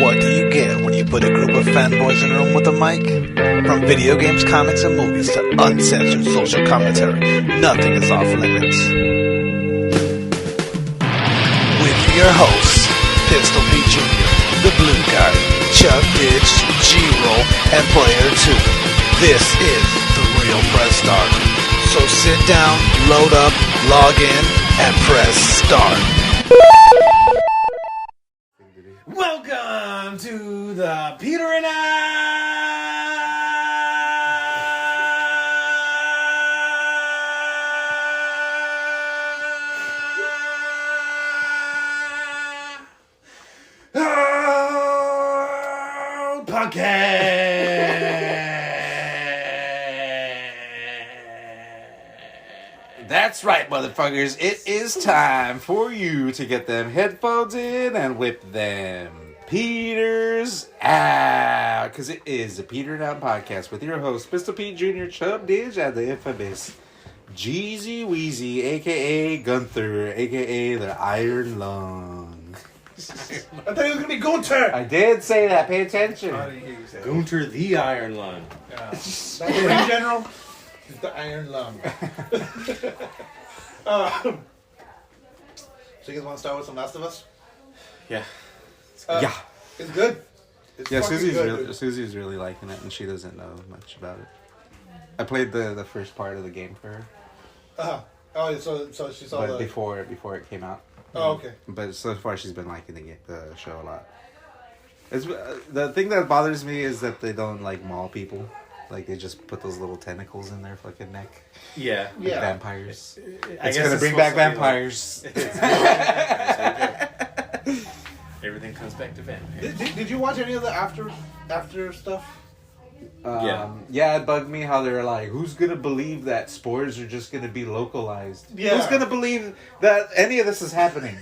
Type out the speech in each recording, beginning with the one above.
What do you get when you put a group of fanboys in a room with a mic? From video games, comics, and movies to uncensored social commentary, nothing is off limits. With your hosts, Pistol Pete Jr., The Blue Guy, Chuck Ditch, G-Roll, and Player 2. This is The Real Press Start. So sit down, load up, log in, and press start. Welcome to the Peter and podcast. That's right, motherfuckers. It is time for you to get them headphones in and whip them Peters out, because it is the Peter and Out podcast with your host, Pistol Pete Jr., Chub Didge, and the infamous Jeezy Weezy, a.k.a. Gunther, a.k.a. the Iron Lung. I thought it was going to be Gunter. I did say that. Pay attention. I didn't hear you say that. Gunter the Iron Lung. That's the ring general. It's the Iron Lung. So you guys want to start with some Last of Us? Yeah. Yeah. It's good. It's Yeah, fucking good, dude. Susie's really liking it, and she doesn't know much about it. I played the first part of the game for her. Oh, so she saw but the... before it came out. Oh, okay. But so far she's been liking the show a lot. It's the thing that bothers me is that they don't like maul people. Like they just put those little tentacles in their fucking neck. Yeah. Like Yeah. vampires. I It's guess gonna bring back vampires. Everything comes back to vampires. Did you watch any of the after stuff? Yeah, it bugged me how they're like, who's gonna believe that spores are just gonna be localized? Yeah. Who's gonna believe that any of this is happening?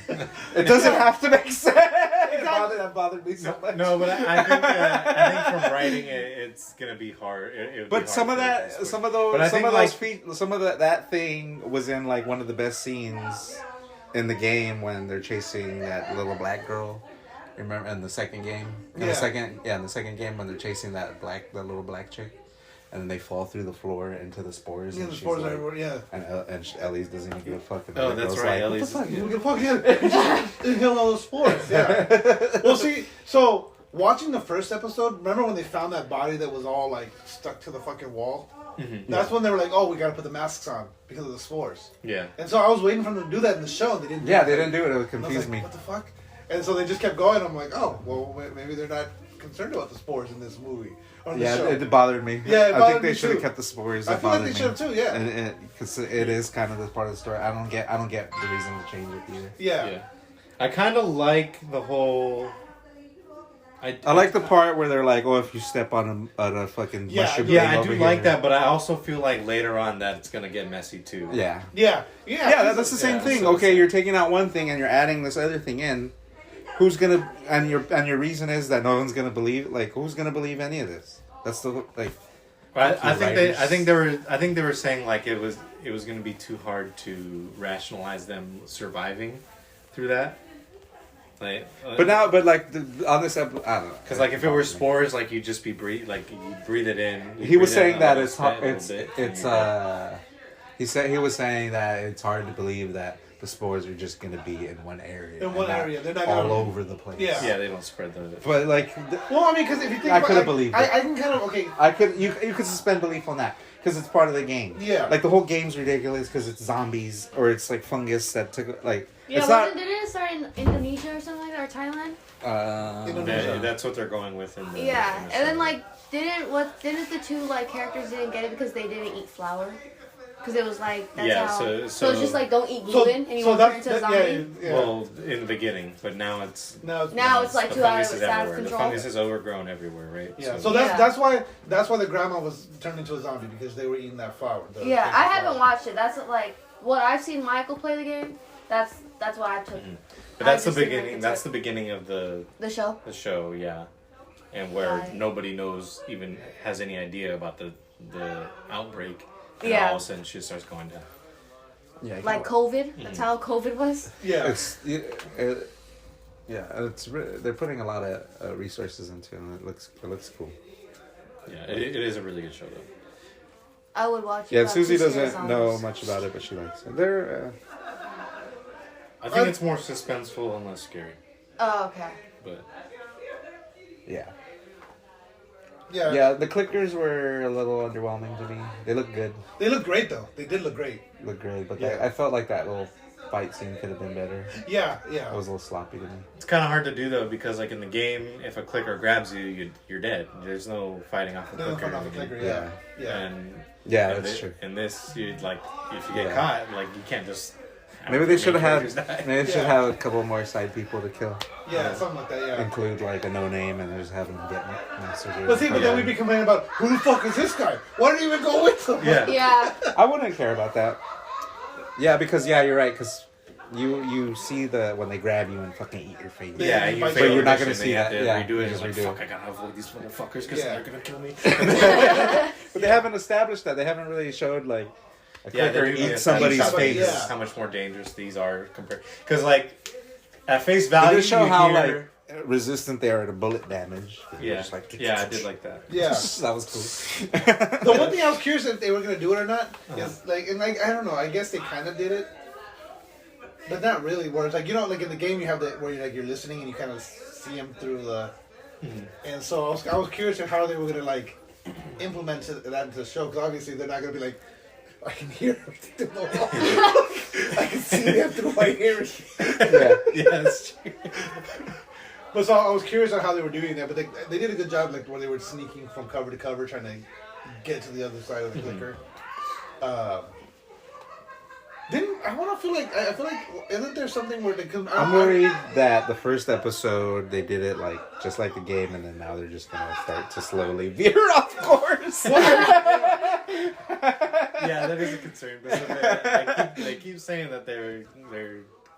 It doesn't have to make sense. That bothered me so much. No, but I think from writing it's gonna be hard. It would be But hard some of for that, it to some switch. of those, But I some think, of like- those some of that thing was in like one of the best scenes in the game when they're chasing that little black girl. Remember in the second game? In the second game when they're chasing that little black chick, and then they fall through the floor into the spores. Yeah, and the she's spores like, everywhere, yeah. And Ellie's doesn't even give a fuck. And Oh, the that's girl's right, Like, Ellie's- what the fuck? You can fucking just inhale all those spores. Yeah. Well, see, so watching the first episode, remember when they found that body that was all like stuck to the fucking wall? Mm-hmm. That's when they were like, "Oh, we got to put the masks on because of the spores." Yeah. And so I was waiting for them to do that in the show, and they didn't. Yeah, they didn't do it. It would And I was confuse like, me. What the fuck? And so they just kept going. I'm like, oh, well, maybe they're not concerned about the spores in this movie or in the show. Yeah, it bothered me. Yeah, it I bothered think they me should have too. kept the spores. I It feel like bothered they should have too. Yeah. And because it is kind of this part of the story. I don't get the reason to change it either. Yeah. Yeah. I kind of like the whole. I like the part where they're like, "Oh, if you step on a fucking Yeah, mushroom Yeah, thing I over do here." like that, but I also feel like later on that it's gonna get messy too. Yeah, Yeah. that's the same Yeah, thing. so- Okay, you're taking out one thing and you're adding this other thing in. Who's gonna and your reason is that no one's gonna believe. Like, who's gonna believe any of this? That's the like. I think writers. they were saying like it was going to be too hard to rationalize them surviving through that. Like, But like on this episode, I don't know. because like if it were spores, like you'd just be you breathe it in. you He was breathe it saying out, that let it it's spit a hard. little It's bit, it's and he was saying that it's hard to believe that the spores are just gonna be in one area. In one and not area. They're not all gonna- over the place. Yeah. yeah, they don't spread the. But like, Well, I mean, because if you think I about could've it, believed I it. can kind of okay. you could suspend belief on that because it's part of the game. Yeah. Like the whole game's ridiculous because it's zombies or it's like fungus that took like. Yeah, it's didn't it start in Indonesia or something like that, or Thailand? Indonesia. That's what they're going with. In the, Yeah, in the and then show. like didn't the two like characters didn't get it because they didn't eat flour? Because it was like that's Yeah, how. so- So it's just like don't eat So, gluten and you so won't turn that's into a that, zombie. yeah. Well, in the beginning, but now it's No, Now it's like the 2 hours fungus is out of everywhere. The control. fungus is overgrown everywhere, right? Yeah, So- so that's why the grandma was turned into a zombie because they were eating that flour. Yeah, I haven't watched it. That's like what I've seen Michael play the game. That's what I took. But that's I the just didn't beginning. like That's it. the beginning of The show. the show, yeah, and where Right. nobody even has any idea about the outbreak, and Yeah. all of a sudden shit starts going down. Yeah, Like COVID. That's how COVID was. Yeah. it's they're putting a lot of resources into it, and it looks cool. Yeah, it is a really good show though. I would watch it. Yeah, about Susie 2 doesn't seasons. know much about it, but she likes it. They're I think it's more suspenseful and less scary. Oh, okay. But yeah. Yeah. Yeah, the clickers were a little underwhelming to me. They look good, They look great though. They did look great. look great, but Yeah. I felt like that little fight scene could have been better. Yeah. It Yeah. was a little sloppy to me. it's kind of hard to do though because like in the game, if a clicker grabs you, you're dead. There's no fighting off the No, clicker. off the clicker. Yeah. Yeah. Yeah. And Yeah, and that's thi- true. In this, you like if you get Yeah. caught, like you can't just. Maybe they should have characters had. die. Maybe they should Yeah. have a couple more side people to kill. Yeah. Something like that. Yeah. Include like a no name, and just have them get massacred. But see, but then we'd be complaining about who the fuck is this guy? Why didn't he even go with him? Yeah. Yeah. I wouldn't care about that. Yeah, because you're right. Because you see when they grab you and fucking eat your face. Yeah, you But fail you're not the gonna mission, see then that. you Yeah, have to redo you it. just It's redo like, it. fuck, I gotta avoid these motherfuckers because Yeah. they're gonna kill me. But they haven't established that. They haven't really showed like a Yeah, clicker they do eat somebody's Eat somebody, face. yeah. How much more dangerous these are compared? Because like at face They value, just show you how hear- like resistant they are to bullet damage. They're yeah, just like, yeah, I did like that. Yeah. that was cool. The one thing I was curious if they were gonna do it or not is like, and like I don't know. I guess they kind of did it, but not really. Where it's like like in the game you have that where you're listening and you kind of see them through the. And so I was curious of how they were gonna like implement that into the show because obviously they're not gonna be like. I can hear them through the wall. I can see them through my ears. Yeah. Yes. But so I was curious on how they were doing that, but they did a good job, like where they were sneaking from cover to cover, trying to get to the other side of the clicker. Didn't I want to feel like I feel like isn't there something where they come? I'm worried that the first episode they did it like just like the game, and then now they're just gonna start to slowly veer off course. Yeah, that is a concern. But they keep saying that they're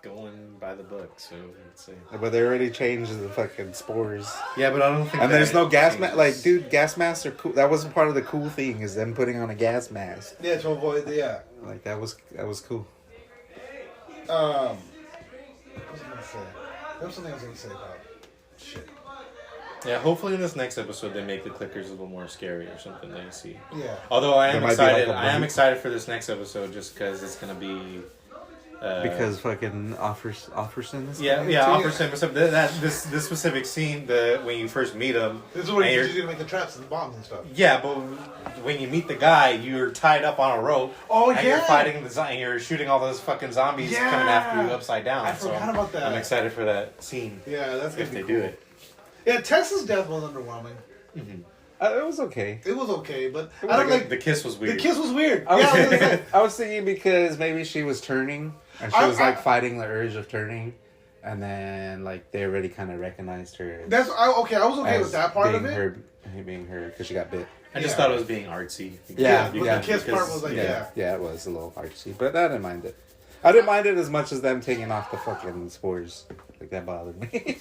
going by the book, so let's see. But they already changed the fucking spores. Yeah, but I don't think. And there's no gas mask. changes- Like, dude, gas masks are cool. That wasn't part of the cool thing. Is them putting on a gas mask. Yeah, to avoid the Like that was cool. What was I gonna say? There was something I was gonna say about shit. Yeah, hopefully in this next episode they make the clickers a little more scary or something that you see. Yeah. Although I There am might be excited. like a I am blue- excited for this next episode just because it's gonna be. Because fucking Offerson is Yeah, coming yeah. too. Offer some this specific scene when you first meet him. This is where and you're you're- gonna make the traps and bombs and stuff. Yeah, but when you meet the guy, you're tied up on a rope. Oh, and yeah. you're fighting and you're shooting all those fucking zombies Yeah. coming after you upside down. I forgot about that. I'm excited for that scene Yeah, that's gonna if be they cool. do it. Yeah, Tessa's death was underwhelming. It was okay. It was okay, but I don't like The kiss was the weird. kiss was weird. I was, Yeah, I was gonna say, I was thinking because maybe she was turning and she was like fighting the urge of turning, and then like they already kind of recognized her. that's I was okay as with that part of being it. her, being her because she got bit. I just Yeah. thought it was being artsy. Yeah, but yeah. the kiss part was like Yeah, it was a little artsy, but I didn't mind it. I didn't mind it as much as them taking off the fucking spores. Like that bothered me.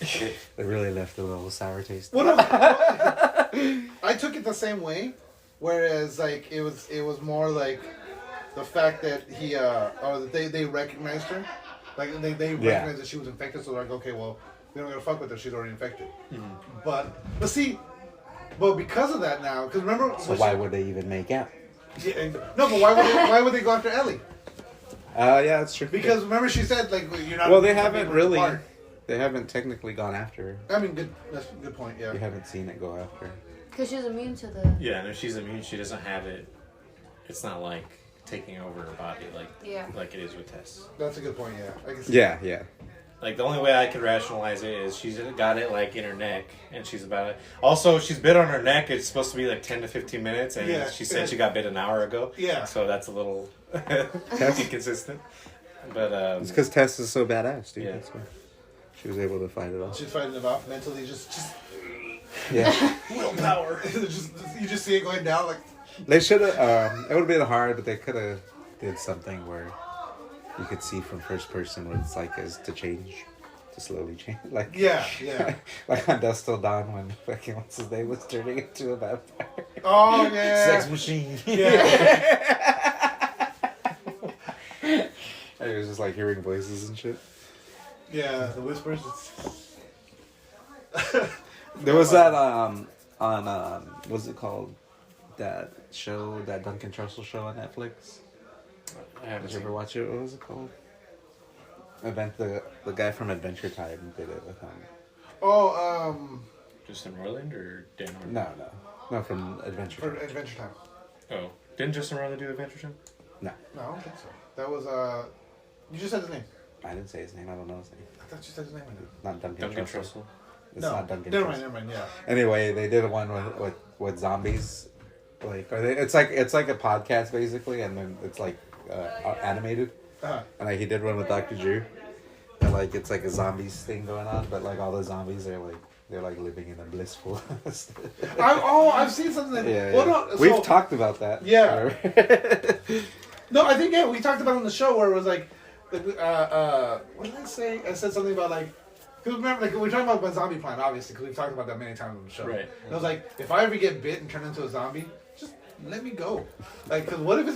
They really left a little sour taste. Well, no, I took it the same way, whereas like it was more like the fact that he or that they recognized her, like they recognized that she was infected, so they're like, okay, well, we don't gotta fuck with her, she's already infected. But see, but because of that now, because remember, So why would they even make out? no, but why would they go after Ellie? Yeah, that's true. Because remember she said like you're not. well, they you're not haven't being really. apart. They haven't technically gone after her. I mean, good. That's a good point. Yeah. You haven't seen it go after her. Because she's immune to the. Yeah, and if she's immune, she doesn't have it. It's not like taking over her body like it is with Tess. That's a good point. Yeah. I can see Yeah, yeah. Like the only way I could rationalize it is she's got it like in her neck, and she's about it. Also, she's bit on her neck. It's supposed to be like 10 to 15 minutes, and Yeah, she said yeah. she got bit an hour ago. Yeah. So that's a little inconsistent. But It's because Tess is so badass, dude. Yeah. That's why she was able to fight it off. She's fighting it off mentally, just Yeah. willpower. You just see it going down like. They should have. It would have been hard, but they could have did something where you could see from first person what it's like is to change, to slowly change. Like Yeah. like on Dust Till Dawn when fucking what's his name was turning into a vampire. Oh yeah. sex machine. Yeah. like hearing voices and shit. Yeah, the whispers. There was that on what's it called? That show, that Duncan Trussell show on Netflix. I haven't Did you seen ever watch it? What was it called? The guy from Adventure Time did it with him. Oh, Justin Roiland or Dan Harmon? No, from Adventure for Time. Adventure Time. Oh, didn't Justin Roiland do Adventure Time? No, No, I don't think so. That was you just said his name. I didn't say his name. I don't know his name. I thought you said his name. Not Duncan Trussell. Trussell. It's No, not Duncan never Trussell. mind. Yeah. Anyway, they did one with zombies. Like, it's like a podcast basically, and then it's like animated. Uh-huh. And like he did one with Dr. Drew, and like it's like a zombies thing going on, but like all the zombies are like they're like living in a blissful. I've seen something. Yeah, Well, yeah. no, We've talked about that. Yeah. No, I think we talked about it on the show where it was like, what did I say? I said something about like, because remember, like we're talking about Zombie Plan, obviously, because we've talked about that many times on the show. Right. And I was like, if I ever get bit and turn into a zombie, just let me go. Like, because what if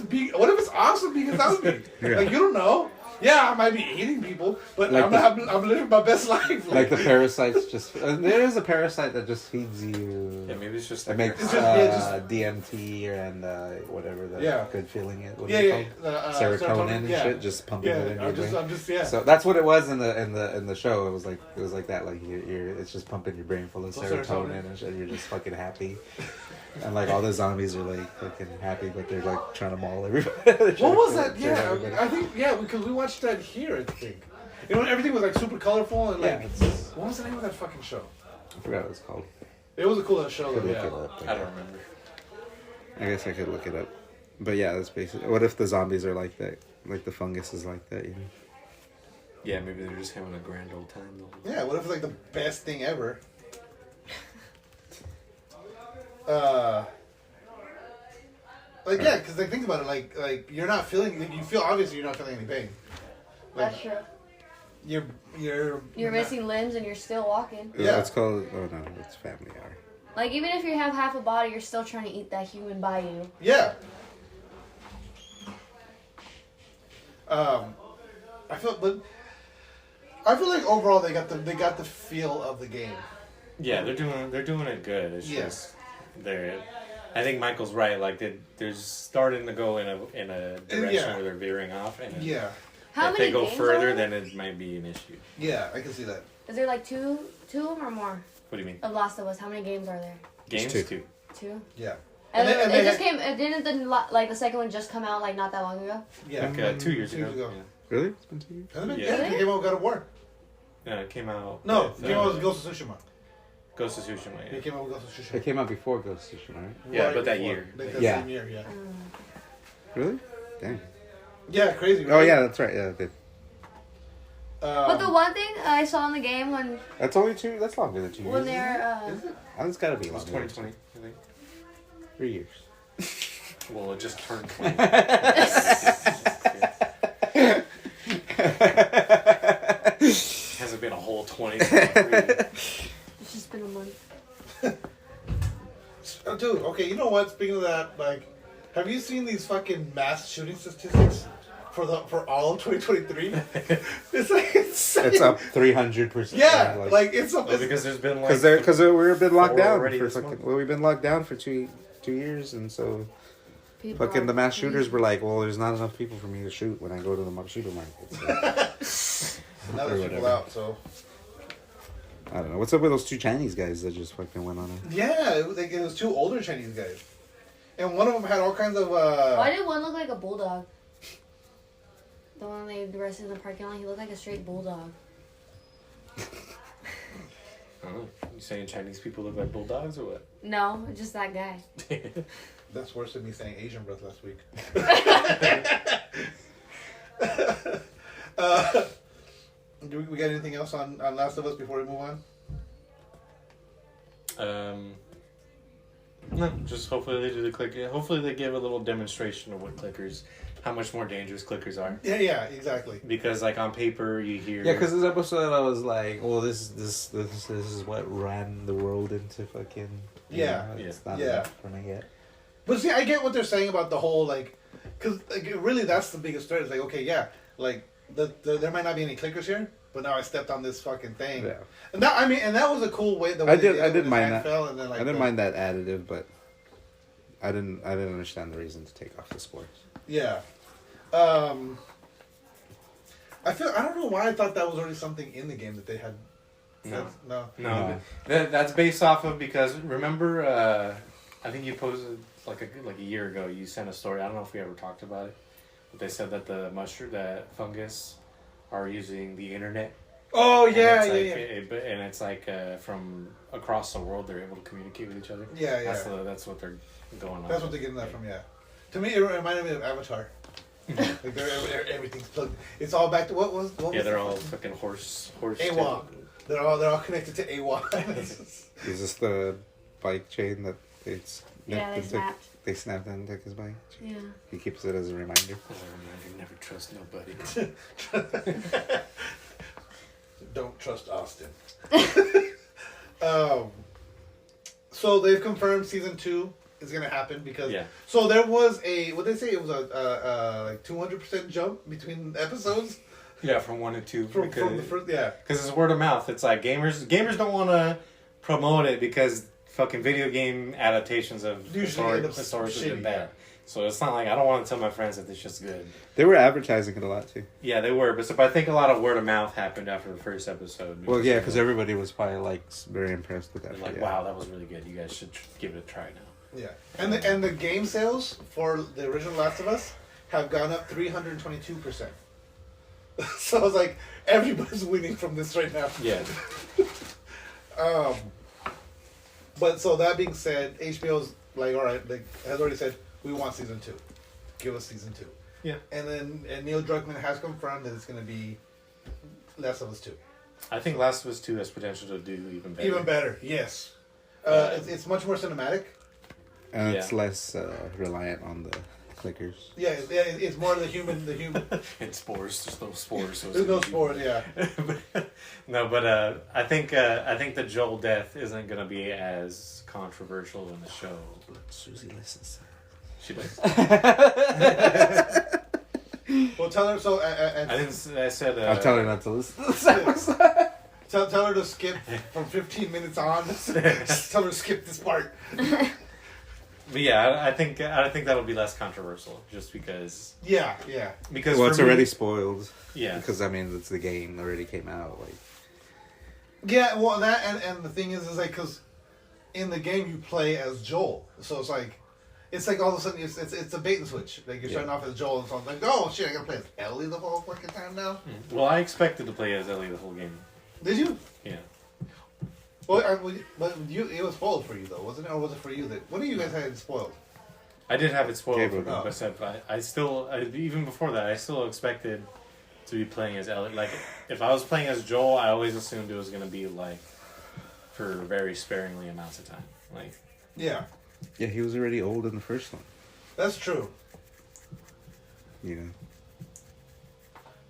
it's awesome being a zombie? Yeah. Like, you don't know. Yeah, I might be eating people, but Like I'm living my best life. Like the parasites just. There is a parasite that just feeds you. Yeah, maybe it's just It like makes DMT and whatever the good feeling is. What is it called? Serotonin and shit, just pumping it in your brain. I'm just. So that's what it was in the show. It was like that. Like it's just pumping your brain full of serotonin and shit. You're just fucking happy. And like all the zombies are like fucking happy, but they're like trying to maul everybody. What was that? Yeah, I think because we watched that here. I think everything was like super colorful and like. What was the name of that fucking show? I forgot what it's called. It was a cool show. Could Though, look yeah. it up. I don't remember. I guess I could look it up. But yeah, that's basically. What if the zombies are like that? Like the fungus is like that, you know? Yeah, maybe they're just having a grand old time. Yeah, what if it's like the best thing ever? Like yeah, because like think about it, like you're not feeling, you feel obviously you're not feeling any pain. Like, That's true. You're missing limbs and you're still walking. Yeah. It's called. Oh no, it's Family Hour. Like even if you have half a body, you're still trying to eat that human by you. Yeah. I feel like overall they got the feel of the game. Yeah, they're doing it good. It's just I think Michael's right. Like they're starting to go in a direction where they're veering off, and How if many they go games further, are there? then it might be an issue. Yeah, I can see that. Is there like two of them or more? What do you mean? Of Last of Us, how many games are there? Games two. too. Two. Yeah. And And it they just came. Didn't the second one just come out like not that long ago? Yeah. Like 2 years 2 years ago. ago. Really? It's been 2 years. And then, Yeah. yeah, they came out with God of War. Yeah, it came out. No, with, it came out with Ghost of Tsushima. Ghost of Tsushima. They Yeah. came out with Ghost of Tsushima. It came out before Ghost of Tsushima, right? Yeah, Right but that before. year. Like that Yeah. same year, yeah. Really? Dang. Yeah, crazy, right? Oh yeah, that's right. Yeah, they, But the one thing I saw in the game when that's only 2. That's longer than 2 years. when they're Is it? It's gotta be It was longer. 2020, I think. 3 years. Well, it just turned 20. Hasn't been a whole 20. it's just been a month. Oh, dude, okay, you know what? Speaking of that, like, have you seen these fucking mass shooting statistics for all of 2023? It's like insane. It's up 300%. Yeah, like it's up. Well, because there's been like because we've been locked 4 down already for this fucking. month. Well, we've been locked down for two years, and so People fucking are the mass crazy. shooters were like, well, there's not enough people for me to shoot when I go to the supermarket. So, now or there's people whatever. out, so I don't know. What's up with those 2 Chinese guys that just fucking went on it? yeah, it was 2 older Chinese guys, and one of them had all kinds of. Why did one look like a bulldog? The one they arrested in the parking lot, he looked like a straight bulldog. Oh, you saying Chinese people look like bulldogs or what? No, just that guy. That's worse than me saying Asian breath last week. Do we got anything else on Last of Us before we move on? No, just hopefully they do the click. Hopefully they give a little demonstration of what clickers, how much more dangerous clickers are. Yeah, exactly. Because like on paper you hear. Yeah, because this episode I was like, well, this is what ran the world into fucking. Yeah. It's not Yeah. enough for me yet. But see, I get what they're saying about the whole, like, because like, really that's the biggest threat. It's like, okay, yeah, like, there might not be any clickers here, but now I stepped on this fucking thing. Yeah. And that was a cool way. The way I they did mind that. Fell and then, I didn't mind that additive, but I didn't understand the reason to take off the spores. Yeah. I don't know why I thought that was already something in the game that they had. No. That's based off of, because remember, I think you posted like a year ago. You sent a story. I don't know if we ever talked about it, but they said that that fungus are using the internet. Oh yeah, and it's like from across the world, they're able to communicate with each other. Yeah. That's what they're going on. That's what they're getting that from. Yeah. To me, it reminded me of Avatar. Like everything's plugged. It's all back to what was. They're all fucking horse. AWA. They're all connected to AWA. Is this the bike chain that they snapped. They snapped and took his bike? Yeah. He keeps it as a reminder. Never trust nobody. Don't trust Austin. So they've confirmed season 2 is gonna happen because. Yeah. So there was what they say, it was a like 200% jump between episodes. Yeah, from 1 to 2. From the first, yeah. Because it's word of mouth. It's like gamers don't want to promote it because fucking video game adaptations of historically been bad. So it's not like I don't want to tell my friends that it's just good. They were advertising it a lot too. Yeah, they were. But I think a lot of word of mouth happened after the first episode. Well, yeah, because everybody was probably like very impressed with that. Like, wow, that was really good. You guys should give it a try now. Yeah, and the game sales for the original Last of Us have gone up 322%. So I was like, everybody's winning from this right now. Yeah. But so that being said, HBO's like, all right, like has already said we want season 2. Give us season 2. Yeah. And Neil Druckmann has confirmed that it's going to be Last of Us 2. I think Last of Us 2 has potential to do even better. Even better, yes. It's much more cinematic. And it's less reliant on the clickers. Yeah, it's more the human. It's spores. There's no spores. So there's no spores. Yeah. No, but I think the Joel death isn't gonna be as controversial in the show. Susie listens. She does. Well, tell her so. I said. I'll tell her not to listen. Tell her to skip from 15 minutes on. Tell her to skip this part. But yeah, I think that'll be less controversial, just because. Yeah. Because it's already spoiled. Yeah. Because I mean, it's the game that already came out. Like. Yeah, well, that and the thing is like because in the game you play as Joel, so it's like all of a sudden it's a bait and switch. Like you're starting off as Joel, and so I'm like, oh shit, I gotta play as Ellie the whole fucking time now. Well, I expected to play as Ellie the whole game. Did you? Yeah. Well, but it was spoiled for you though, wasn't it? Or was it for you that? What do you guys had spoiled? I did have it spoiled for me, Oh. but I still even before that I still expected to be playing as Ellie. Like if I was playing as Joel, I always assumed it was gonna be like for very sparingly amounts of time. Like Yeah. Yeah, he was already old in the first one. That's true. You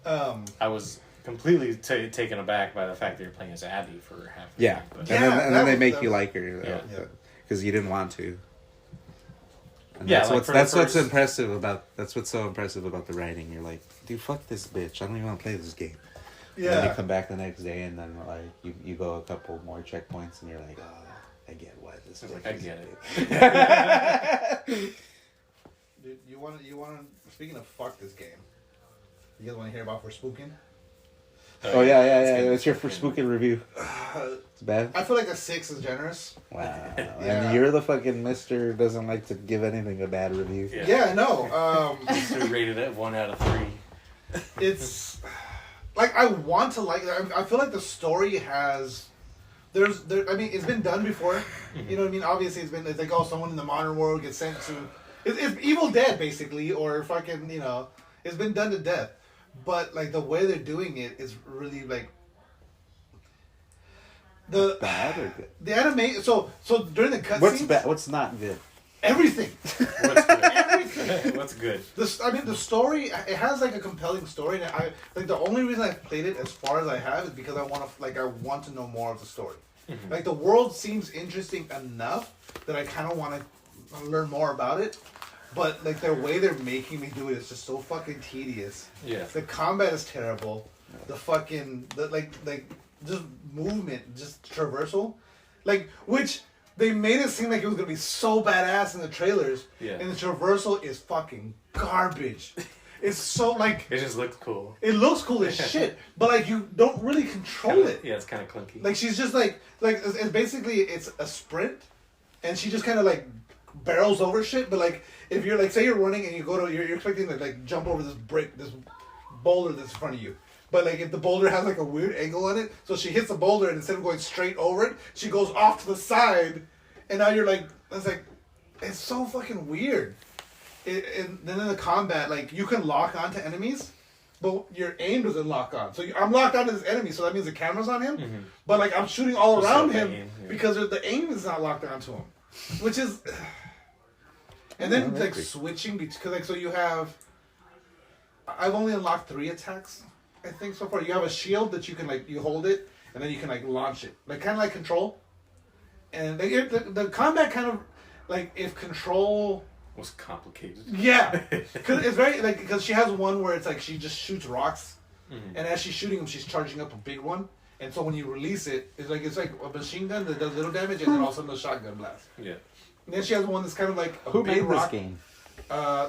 know. I was completely taken aback by the fact that you're playing as Abby for half. The time, but. And then they make you like her. Yeah. Because you didn't want to. And Yeah, that's what's impressive about. That's what's so impressive about the writing. You're like, dude, fuck this bitch. I don't even want to play this game. Yeah. And then you come back the next day, and then like you go a couple more checkpoints, and you're like, oh, I get why this. Like I get it. Dude, you want to? Speaking of fuck this game, you guys want to hear about for spooking? Oh yeah. It's your for spooking review. It's bad. I feel like a 6 is generous. Wow. Yeah. And you're the fucking Mister doesn't like to give anything a bad review. Yeah, no. So rated at 1 out of 3. It's like I want to like. I feel like the story has. I mean, it's been done before. You know what I mean? Obviously, it's like, oh, someone in the modern world gets sent to. It's Evil Dead, basically, or fucking, it's been done to death. But, like, the way they're doing it is really, like. Bad or good? The anime. So during the cutscenes. What's bad? What's not good? Everything. What's good? Everything. What's good? The story, it has like a compelling story, and the only reason I've played it as far as I have is because I want to know more of the story. Mm-hmm. Like the world seems interesting enough that I kind of want to learn more about it. but like the way they're making me do it is just so fucking tedious. Yeah. The combat is terrible. The just movement, just traversal, which they made it seem like it was gonna be so badass in the trailers. Yeah. And the traversal is fucking garbage. It's so It just looks cool. it looks cool as shit, but you don't really control it. Yeah, it's kind of clunky. She's just it's basically it's a sprint, and she just kind of barrels over shit. But if you're say you're running and you go to you're expecting to jump over this boulder that's in front of you. But if the boulder has a weird angle on it, so she hits the boulder and instead of going straight over it, she goes off to the side, and now you're it's so fucking weird. And then in the combat, you can lock onto enemies, but your aim doesn't lock on. So I'm locked onto this enemy, so that means the camera's on him. Mm-hmm. But I'm shooting all around him because the aim is not locked onto him, which is. And then switching because so you have. I've only unlocked 3 attacks, I think so far. You have a shield that you can you hold it and then you can launch it, kind of like Control. And the combat kind of if Control was complicated. Yeah, because it's very because she has one where it's she just shoots rocks, and as she's shooting them, she's charging up a big one, and so when you release it, it's like a machine gun that does little damage, and then all of a sudden a shotgun blast. Yeah. And then she has one that's kind of a Who big made rock. this game?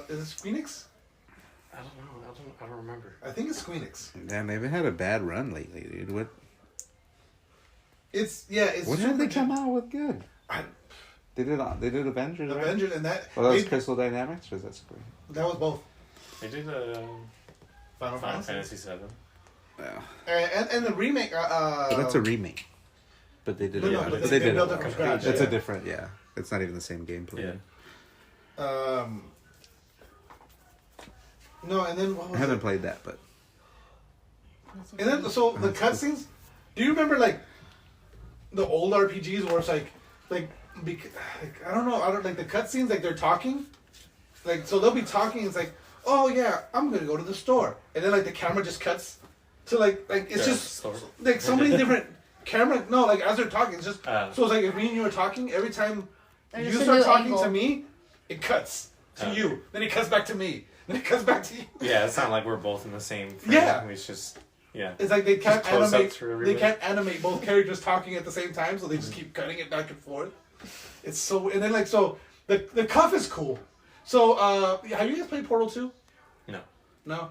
Is it Phoenix? I don't know. I don't remember. I think it's Phoenix. Damn, they've had a bad run lately, dude. What? It's What did they come out with good? They did Avengers. Right? Avengers and that. Well, that was Crystal Dynamics, or was that Square? That was both. They did Final Fantasy VII. Yeah. And the remake. But that's a remake. But they did. No, but they built it from scratch. It's a different. Yeah, it's not even the same gameplay. Yeah. No, and then what was I haven't played that, but. And then so the cutscenes. Do you remember the old RPGs where it's I don't know, the cutscenes the cutscenes so they'll be talking. It's oh yeah, I'm gonna go to the store, and then the camera just cuts to it's just so many different camera. No, as they're talking, it's just so it's if me and you are talking, every time you start talking to me, it cuts to you, then it cuts back to me, then it cuts back to you. Yeah, it's not like we're both in the same frame. Yeah, it's just. Yeah. It's they can't animate. They can't animate both characters talking at the same time, so they just keep cutting it back and forth. It's so and then the cuff is cool. So have you guys played Portal 2? No.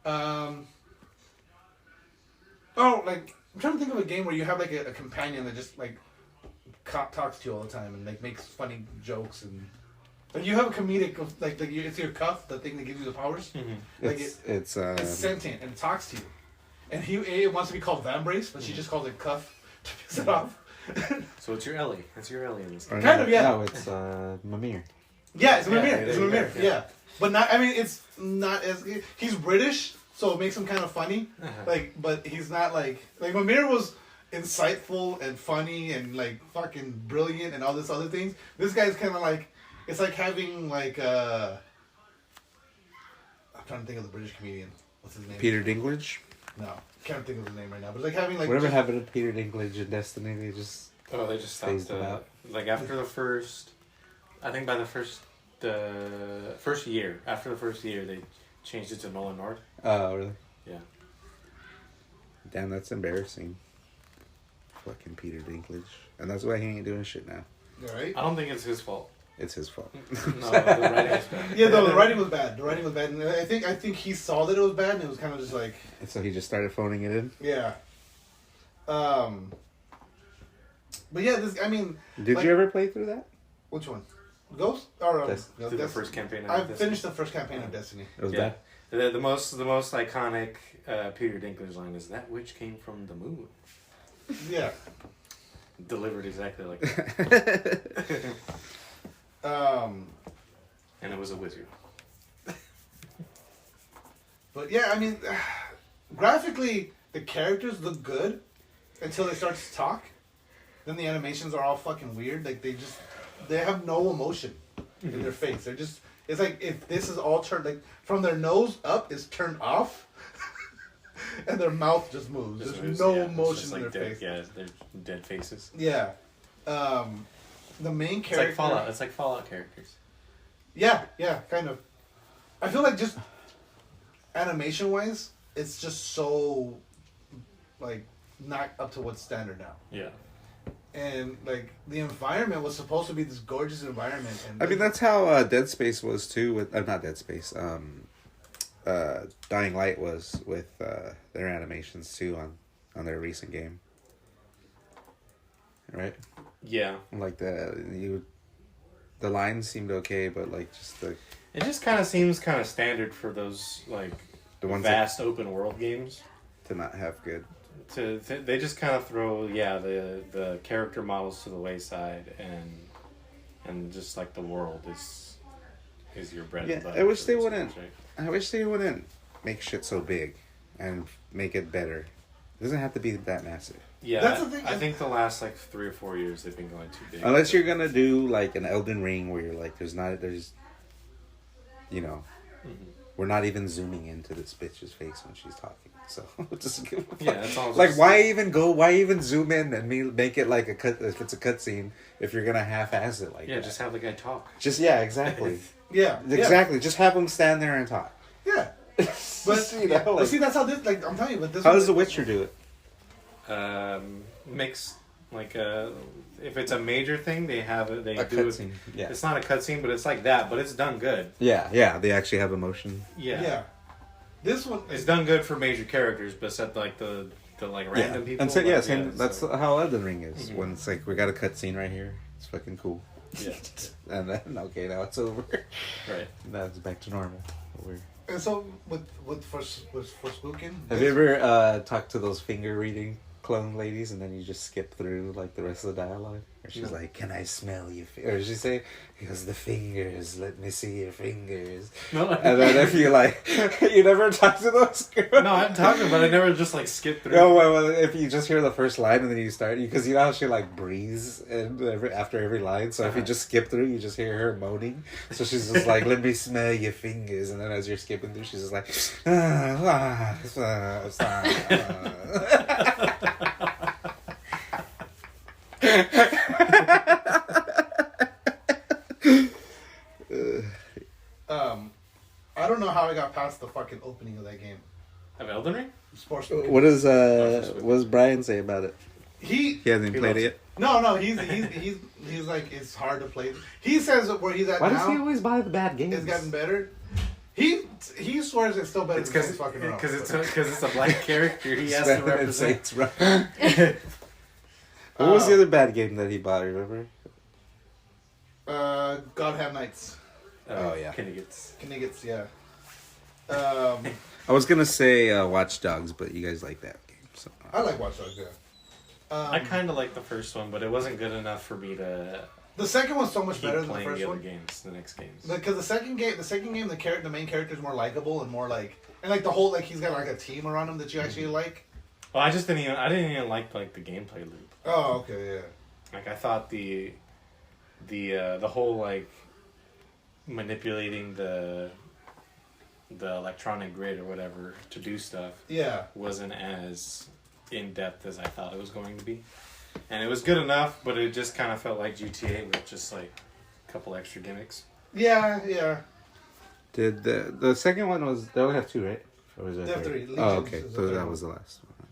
I'm trying to think of a game where you have a companion that just talks to you all the time and makes funny jokes and you have a comedic of it's your cuff, the thing that gives you the powers. Mm-hmm. It's sentient and it talks to you. And it wants to be called Vambrace, but she just calls it Cuff to piss it off. So it's your Ellie. It's your Ellie in this game. Kind of, yeah. No, it's Mimir. Yeah, it's Mimir. It's Mimir. Yeah. But not. I mean, it's not as. He's British, so it makes him kind of funny. But he's not Mimir was insightful and funny and fucking brilliant and all this other things. This guy's kind of it's having I'm trying to think of the British comedian. What's his name? Peter Dinklage. No, can't think of his name right now. But it's having whatever happened to Peter Dinklage in Destiny? They just stopped after the first. I think by the first year. After the first year, they changed it to Nolan North. Oh, really? Yeah. Damn, that's embarrassing. Fucking Peter Dinklage, and that's why he ain't doing shit now. Right? I don't think it's his fault. It's his fault. No, the writing is bad. Yeah, no, the writing was bad. The writing was bad, and I think he saw that it was bad, and it was kind of just And so he just started phoning it in. Yeah. But yeah, Did you ever play through that? Which one? Ghost or the first campaign. I finished the first campaign of Destiny. It was bad. The most iconic Peter Dinklage line is that which came from the moon. Yeah. Delivered exactly like that. And it was a wizard. But yeah, graphically the characters look good until they start to talk. Then the animations are all fucking weird. They have no emotion in their face. They're just. It's if this is all turned from their nose up is turned off, and their mouth just moves. There's no emotion in their face. Yeah, they're dead faces. Yeah. The main character. It's like Fallout characters. Yeah, kind of. I feel like just animation wise, it's just so like not up to what's standard now. Yeah. And like the environment was supposed to be this gorgeous environment. And I mean, that's how Dead Space was too. With not Dead Space. Dying Light was with their animations too on their recent game. Right. Yeah. Like the lines seemed okay, but like just the. It just kind of seems kind of standard for those like The ones vast open world games. To not have good. They just kind of throw the character models to the wayside and just like the world is your bread and butter. I wish they wouldn't. I wish they wouldn't make shit so big and make it better. It doesn't have to be that massive. Yeah, That's the thing. I think the last like 3 or 4 years they've been going too big. Unless you're gonna do like an Elden Ring where you're like, we're not even zooming into this bitch's face when she's talking. So just give a fuck. Yeah, that's all. Like, why even zoom in and make it like a cut if it's a cutscene if you're gonna half-ass it like that. just have the guy talk. Exactly. yeah, Exactly. Just have him stand there and talk. Yeah. But Like, see, that's how this. Like I'm telling you, but this. how does The Witcher do it? Mix like if it's a major thing, they have it. They A do cutscene. it. Yeah. It's not a cutscene, but it's like that. But it's done good. Yeah. They actually have emotion. Yeah. This one. It's done good for major characters, but except like the like random people. And so, like, same. That's so- how Elden Ring is. Mhm. When it's like we got a cutscene right here. It's fucking cool. Yeah. And then now it's over. Right. Now it's back to normal. Weird. And so for Spookin. Have you ever talked to those finger reading clone ladies and then you just skip through like the rest of the dialogue? Or she's like, "Can I smell your?" Or she say, "Because the fingers, let me see your fingers." No, And then if you like, you never talk to those girls. no, I'm talking, but I never just like skip through. No, well, if you just hear the first line and then you start, because you know how she like breathes after every line. So if you just skip through, you just hear her moaning. So she's just like, "Let me smell your fingers," and then as you're skipping through, she's just like, I don't know how I got past the fucking opening of that game. Of Elden Ring? Sports. What does Brian say about it? He hasn't He played loves it yet. no, he's like it's hard to play. He says that where he's at Why now does he always buy the bad games? it's gotten better. He swears it's still better It's than because Saints fucking Row. it's a black character. He has to represent. Saints Row. What was the other bad game that he bought? Remember? God Have Nights. Oh, yeah. Kniggets, yeah. I was gonna say Watch Dogs, but you guys like that game, so I like Watch Dogs, yeah. I kind of like the first one, but it wasn't good enough for me to The second one's so much keep better than the playing first the other one. games, the next games. Because the second game, the main character is more likable and more like, and like the whole like he's got like a team around him that you actually like. Well, I didn't even like the gameplay loop. Oh, okay, yeah. Like I thought the whole like manipulating the electronic grid or whatever to do stuff Yeah. wasn't as in depth as I thought it was going to be, and it was good enough, but it just kind of felt like GTA with just like a couple extra gimmicks. Yeah, yeah. did the second one was they only have 2, right? Or was They there have 3. Oh, Legions okay. is the So third that one. was the last one.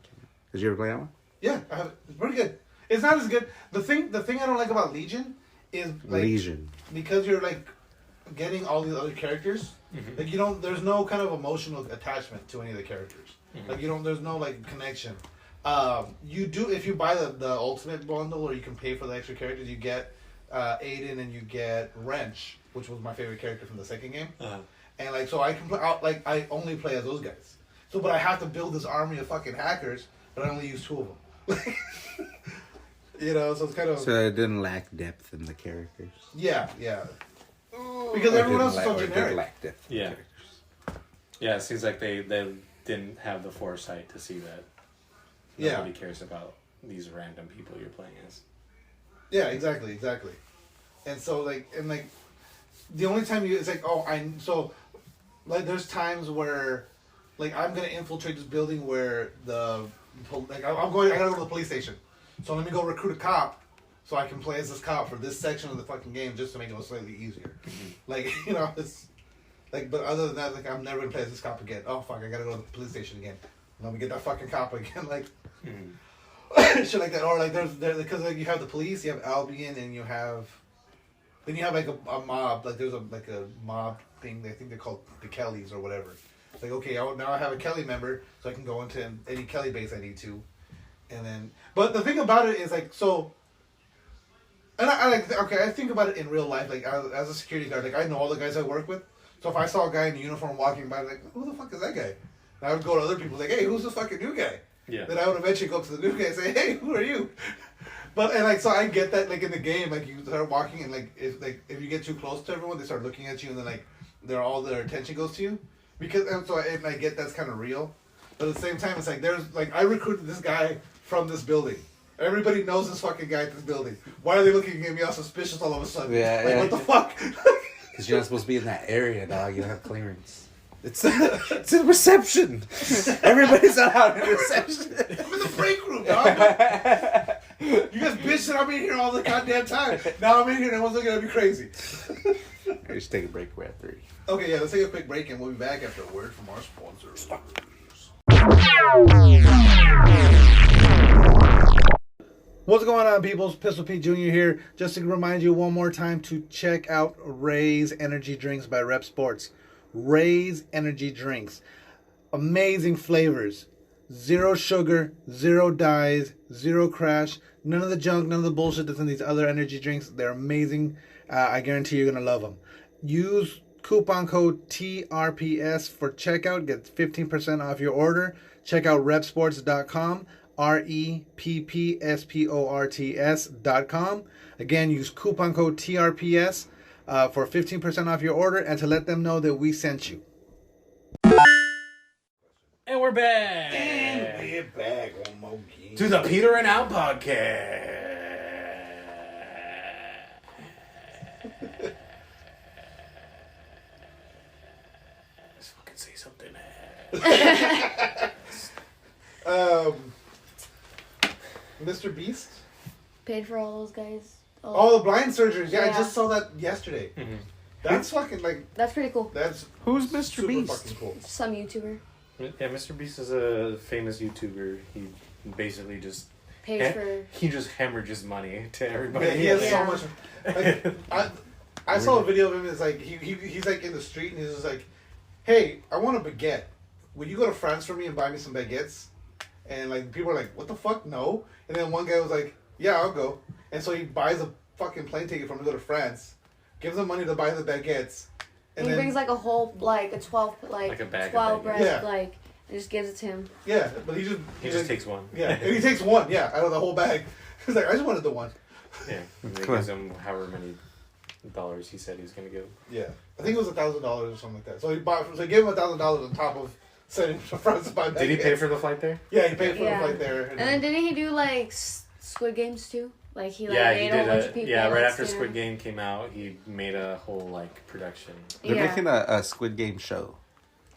Did you ever play that one? Yeah, I have it. It's pretty good. It's not as good. The thing I don't like about Legion is like Legion. because you're like getting all these other characters. Mhm. Like you don't. There's no kind of emotional attachment to any of the characters. Mhm. Like you don't. There's no like connection. You do if you buy the ultimate bundle or you can pay for the extra characters. You get Aiden and you get Wrench, which was my favorite character from the second game. And like so I can play like I only play as those guys. So but I have to build this army of fucking hackers, but I only use 2 of them. You know, so it's kind of So it didn't lack depth in the characters. yeah. Because everyone else is so Or it did generic. lack depth in the Yeah. characters. Yeah, it seems like they didn't have the foresight to see that Yeah. nobody cares about these random people you're playing as. Yeah, exactly. And so like the only time it's like there's times where like I'm gonna infiltrate this building where I gotta go to the police station. So let me go recruit a cop so I can play as this cop for this section of the fucking game just to make it slightly easier. Like, you know, it's like, but other than that, like, I'm never gonna play as this cop again. Oh fuck, I gotta go to the police station again. Let me get that fucking cop again. Like, shit like that. Or like, because like you have the police, you have Albion, and you have like a mob. Like there's a mob thing. I think they're called the Kellys or whatever. It's like, okay, now I have a Kelly member, so I can go into any Kelly base I need to. And then, but the thing about it is like, so, and I think about it in real life, like as a security guard, like I know all the guys I work with. So if I saw a guy in uniform walking by, like, who the fuck is that guy? And I would go to other people like, hey, who's this fucking new guy? Yeah. Then I would eventually go up to the new guy and say, hey, who are you? But and like, so I get that, like in the game, like you start walking and like if you get too close to everyone, they start looking at you and then like all their attention goes to you, because and I get that's kind of real, but at the same time it's like there's like I recruited this guy from this building. Everybody knows this fucking guy at this building. Why are they looking at me all suspicious all of a sudden? Yeah, like yeah. what the fuck? Because you're not supposed to be in that area, dog. You don't have clearance. It's in reception. Everybody's out in reception. I'm in the break room, dog. You guys bitch that I'm in here all the goddamn time. Now I'm in here and everyone's looking at me crazy. I just take a break. We're at 3. Okay, yeah, let's take a quick break and we'll be back after a word from our sponsors. What's going on, people? It's Pistol Pete Jr. here. Just to remind you one more time to check out Ray's Energy Drinks by Rep Sports. Ray's Energy Drinks. Amazing flavors. 0 sugar, 0 dyes, 0 crash. None of the junk, none of the bullshit that's in these other energy drinks. They're amazing. I guarantee you're going to love them. Use coupon code TRPS for checkout. Get 15% off your order. Check out repsports.com. REPPSPORTS.com. Again, use coupon code TRPS for 15% off your order and to let them know that we sent you. And we're back. And we're back one more game. To the Peter and Out podcast. Let's fucking say something. Mr. Beast? Paid for all those guys. Oh, the blind surgeries. Yeah, I Yeah. just saw that yesterday. Mm-hmm. That's fucking like, That's pretty cool. that's Who's Mr. super Beast? fucking cool. Some YouTuber Yeah, Mr. Beast is a famous YouTuber. He basically just pays for. he just hemorrhages money to everybody. Yeah, he has Yeah. so much. Like, I saw a video of him. It's like he's like in the street and he's just like, "Hey, I want a baguette. Would you go to France for me and buy me some baguettes?" And like people are like, "What the fuck? No." And then one guy was like, "Yeah, I'll go." And so he buys a fucking plane ticket for him to go to France, gives him money to buy the baguettes, And he brings like a whole like a 12 Like a bag of 12 baguettes. breast Yeah. like and just gives it to him. yeah, but he just like, takes one. Yeah, and he takes one. Yeah, out of the whole bag. He's like, "I just wanted the one." Yeah, and he Cool. gives him however many dollars he said he was gonna give. Yeah, I think it was $1,000 or something like that. So he gave him $1,000 on top of sending him to France to buy baguettes. Did he pay for the flight there? Yeah, he paid for Yeah. the flight there. And then didn't he do like Squid Games too? Like he like Yeah, made he a whole did. bunch of people. Yeah, right like, after stand- Squid Game came out, he made a whole like production. They're Yeah. making a Squid Game show.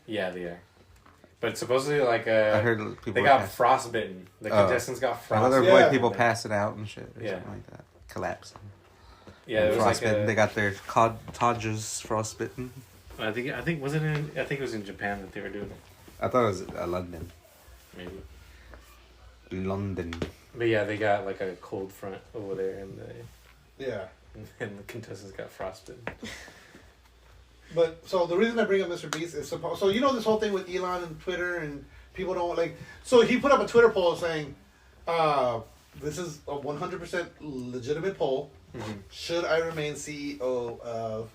Yeah, they are. But supposedly, like, I heard people they were got pass- frostbitten. The Oh. contestants got I know frostbitten. there were Yeah. like people passing out and shit or Yeah. something like that. Collapsing. Yeah, it was like Frostbitten. They got their Todgers frostbitten. I think wasn't it? I think it was in Japan that they were doing it. I thought it was London. Maybe. London. But yeah, they got like a cold front over there, and Yeah. the contestants got frostbitten. But so the reason I bring up Mr. Beast is so you know this whole thing with Elon and Twitter and people don't like. So he put up a Twitter poll saying, "This is a 100% legitimate poll. Mm-hmm. Should I remain CEO of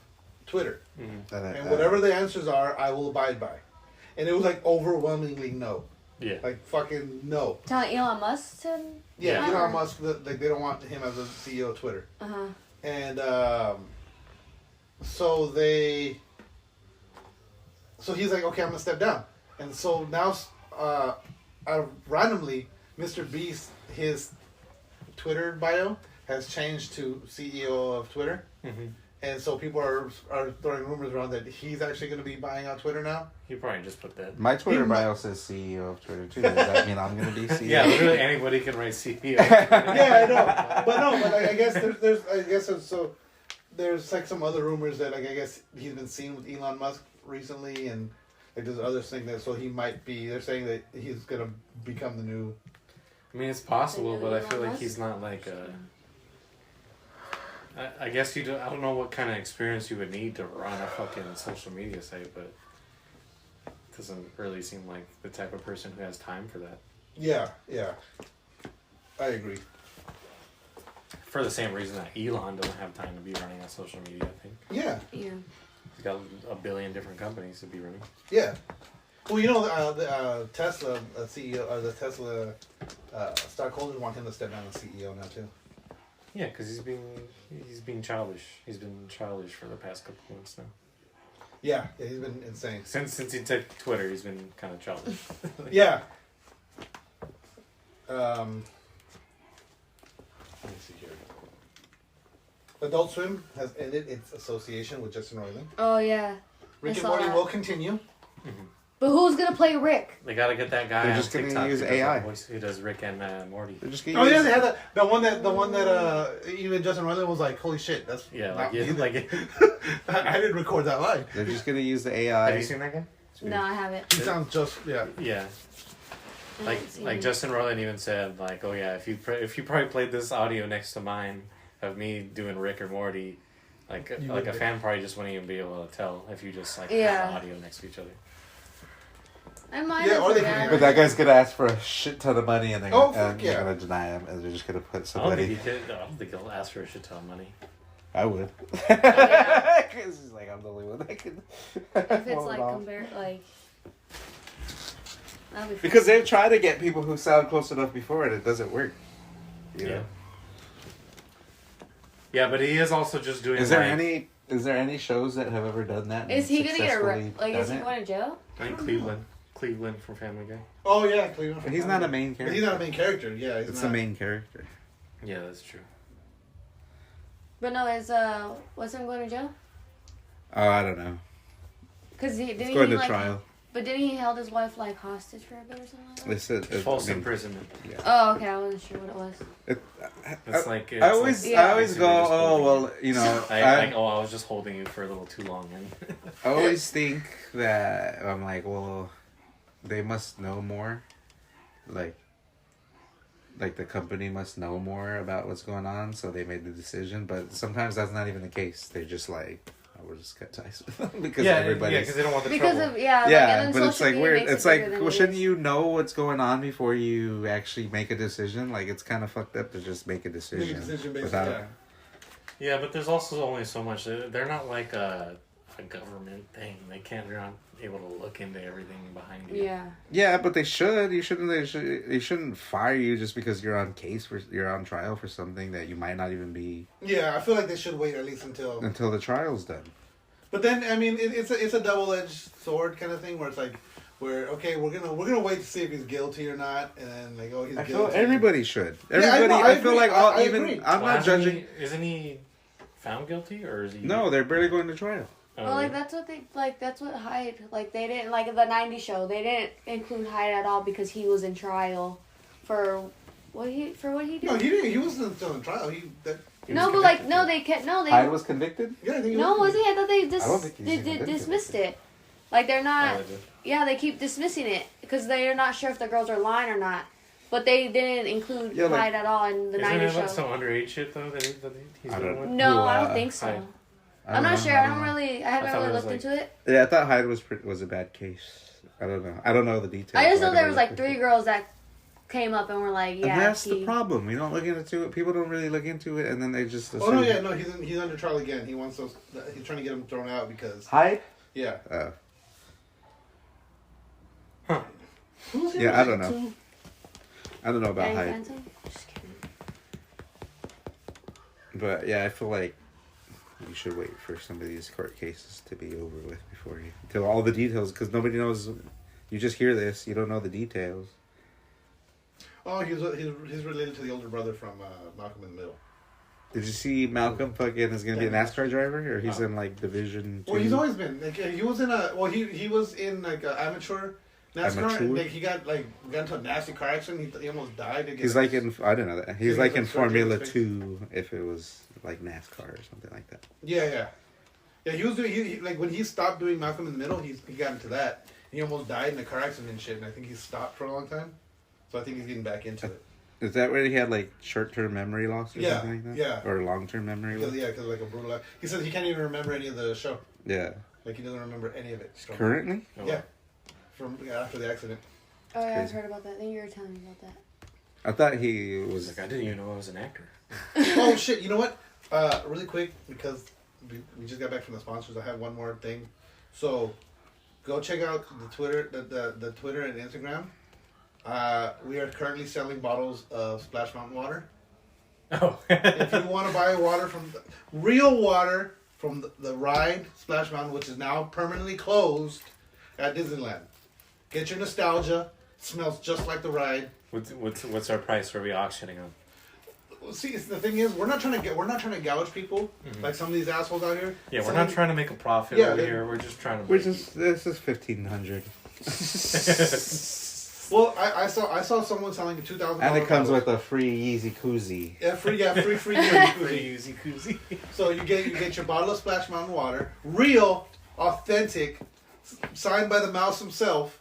Twitter? Mm-hmm. And whatever the answers are, I will abide by." And it was like overwhelmingly no, Yeah. like fucking no. Telling Elon Musk to. Yeah, Yeah. Elon Musk, like they don't want him as the CEO of Twitter. And so he's like, okay, I'm gonna step down. And so now, randomly, Mr. Beast, his Twitter bio has changed to CEO of Twitter. Mm-hmm. and so people are throwing rumors around that he's actually going to be buying out Twitter now. He probably just put that. My Twitter bio says CEO of Twitter too. Does that mean I'm going to be CEO? Yeah, literally anybody can write CEO. Yeah, I know, but like, I guess there's like some other rumors that like I guess he's been seen with Elon Musk recently, and like there's other things that so he might be. They're saying that he's gonna become the new. I mean, it's possible, but I feel like he's not like a. I guess you do. I don't know what kind of experience you would need to run a fucking social media site, but it doesn't really seem like the type of person who has time for that. Yeah, I agree. For the same reason that Elon doesn't have time to be running on social media, I think. Yeah. Yeah. He's got a billion different companies to be running. Yeah. Well, you know, the Tesla CEO, or the Tesla stockholders want him to step down as CEO now too. Yeah, because he's being childish. He's been childish for the past couple months now. Yeah, he's been insane. Since he took Twitter, he's been kind of childish. Yeah. Let me see here. Adult Swim has ended its association with Justin Roiland. Oh yeah. Rick I and saw Morty that. will continue. But who's gonna play Rick? They gotta get that guy They're on just gonna TikTok use who does AI. that voice, who does Rick and Morty. They're just Oh gonna yeah, use, they had the one that even Justin Roiland was like, "Holy shit, that's Yeah, not me." like I didn't record that line. They're just gonna use the AI. have you seen that guy? No, I haven't. He sounds just Yeah, I like haven't seen like it. Justin Roiland even said like, oh yeah, if you probably played this audio next to mine of me doing Rick or Morty, like You like a would- fan probably just wouldn't even be able to tell if you just like Yeah. have the audio next to each other. I might Yeah, have or they forgot. can- But that guy's gonna ask for a shit ton of money, and they're, Oh, and fuck they're yeah. gonna deny him, and they're just gonna put I don't somebody. think he did. I don't think he'll ask for a shit ton of money. I would. Yeah. Because he's like, I'm the only one that can. If it's pull like it off. compare like. That'd be fun. Because they've tried to get people who sound close enough before, and it doesn't work. You know? Yeah, but he is also just doing. Is there like, any shows that have ever done that? and Is he gonna get successfully like? Is done he it? going to jail? I think Cleveland from Family Guy. Oh yeah, Cleveland. But he's not a main But character. he's not a main character. Yeah, he's It's not. the main character. Yeah, that's true. But no, is what's him going to jail? Oh, I don't know. Cause he It's didn't going he to like. trial. But didn't he held his wife like hostage for a bit or something like that? They said False I mean, imprisonment. Oh, okay. I wasn't sure what it was. It's like I always Yeah. go, basically just oh holding well, you know, I was just holding you for a little too long, and I always think that I'm like, well, they must know more, like the company must know more about what's going on, so they made the decision. But sometimes that's not even the case. They're just like, oh, we'll just cut ties with them because everybody's. because they don't want the Because trouble. of yeah. Yeah, like, and then but it's social like media weird. makes It's it like, bigger than well, it shouldn't is. you know what's going on before you actually make a decision? Like, it's kind of fucked up to just make a decision, Make a decision based without. yeah. Yeah, but there's also only so much. They're not like a government thing. They're not able to look into everything behind you. Yeah. Yeah. But they should. You shouldn't. They shouldn't fire you just because you're on trial for something that you might not even be Yeah, I feel like they should wait at least until. until the trial's done. But then I mean, it's a double-edged sword kind of thing where it's like, we're gonna wait to see if he's guilty or not, and then like, oh, he's I guilty. feel everybody should. Yeah, Everybody. I I feel agree. like all I even. agree. I'm not judging. Isn't he found guilty, or is he? No, they're barely going to trial. Oh, Well, like that's what Hyde like they didn't like the '90s show. They didn't include Hyde at all because he was in trial for what he did. No, he didn't. He wasn't still in trial. He was No, but like no, they can't. No, they. Hyde was convicted. Yeah, I think he No, was. wasn't he? I thought they I don't think he's even been dismissed it. Like they're not. Oh, they did. Yeah, they keep dismissing it because they're not sure if the girls are lying or not. But they didn't include Yeah, like- Hyde at all in the Isn't '90s it show. like some underage shit though that he's I doing don't- with? No, Who, I don't think so. Hyde? I'm not sure. I don't know. really. I haven't thought really it was looked like- into it. Yeah, I thought Hyde was a bad case. I don't know. I don't know the details. I just so know there never was like looked 3 into it. girls that came up and were like, "Yeah." And that's he- the problem. We don't look into it. People don't really look into it, and then they just. Oh no, assume- yeah, no, he's under trial again. He wants those. He's trying to get him thrown out because Hyde. yeah. Who's he Yeah, I don't related know. to? I don't know about Danny Hyde, Phantom? Just kidding. but yeah, I feel like you should wait for some of these court cases to be over with before you tell all the details, because nobody knows. You just hear this, you don't know the details. Oh, he's related to the older brother from Malcolm in the Middle. Did you see Malcolm fucking is gonna be a NASCAR driver, or he's in like Division 2? Well, he's always been like he was in a he was in like an amateur NASCAR. And, like he got into a nasty car accident. He almost died. He's like in I don't know that he's like in Formula 2 if it was like NASCAR or something like that. Yeah. He was doing he like when he stopped doing Malcolm in the Middle. He got into that. He almost died in a car accident and shit. And I think he stopped for a long time. So I think he's getting back into it. Is that where he had like short-term memory loss or something like that? Yeah. Or long-term memory loss? Yeah, because like a brutal. He said he can't even remember any of the show. Yeah. Like he doesn't remember any of it. Currently? Yeah. From after the accident. Oh yeah, I've heard about that. I think you were telling me about that. I thought he was. Like I didn't even know I was an actor. Oh shit! You know what? Really quick because we just got back from the sponsors. I have one more thing. So, go check out the Twitter, the Twitter and Instagram. We are currently selling bottles of Splash Mountain water. Oh. If you want to buy water real water from the ride Splash Mountain, which is now permanently closed at Disneyland, get your nostalgia. It smells just like the ride. What's our price? Are we auctioning them? See, the thing is, we're not trying to gouge people like some of these assholes out here. Yeah, we're not trying to make a profit over here. We're just trying to. This is 1,500. Well, I saw someone selling a $2,000. And it comes with a free Yeezy koozie. Yeah, free Yeezy koozie. So you get your bottle of Splash Mountain water, real, authentic, signed by the mouse himself.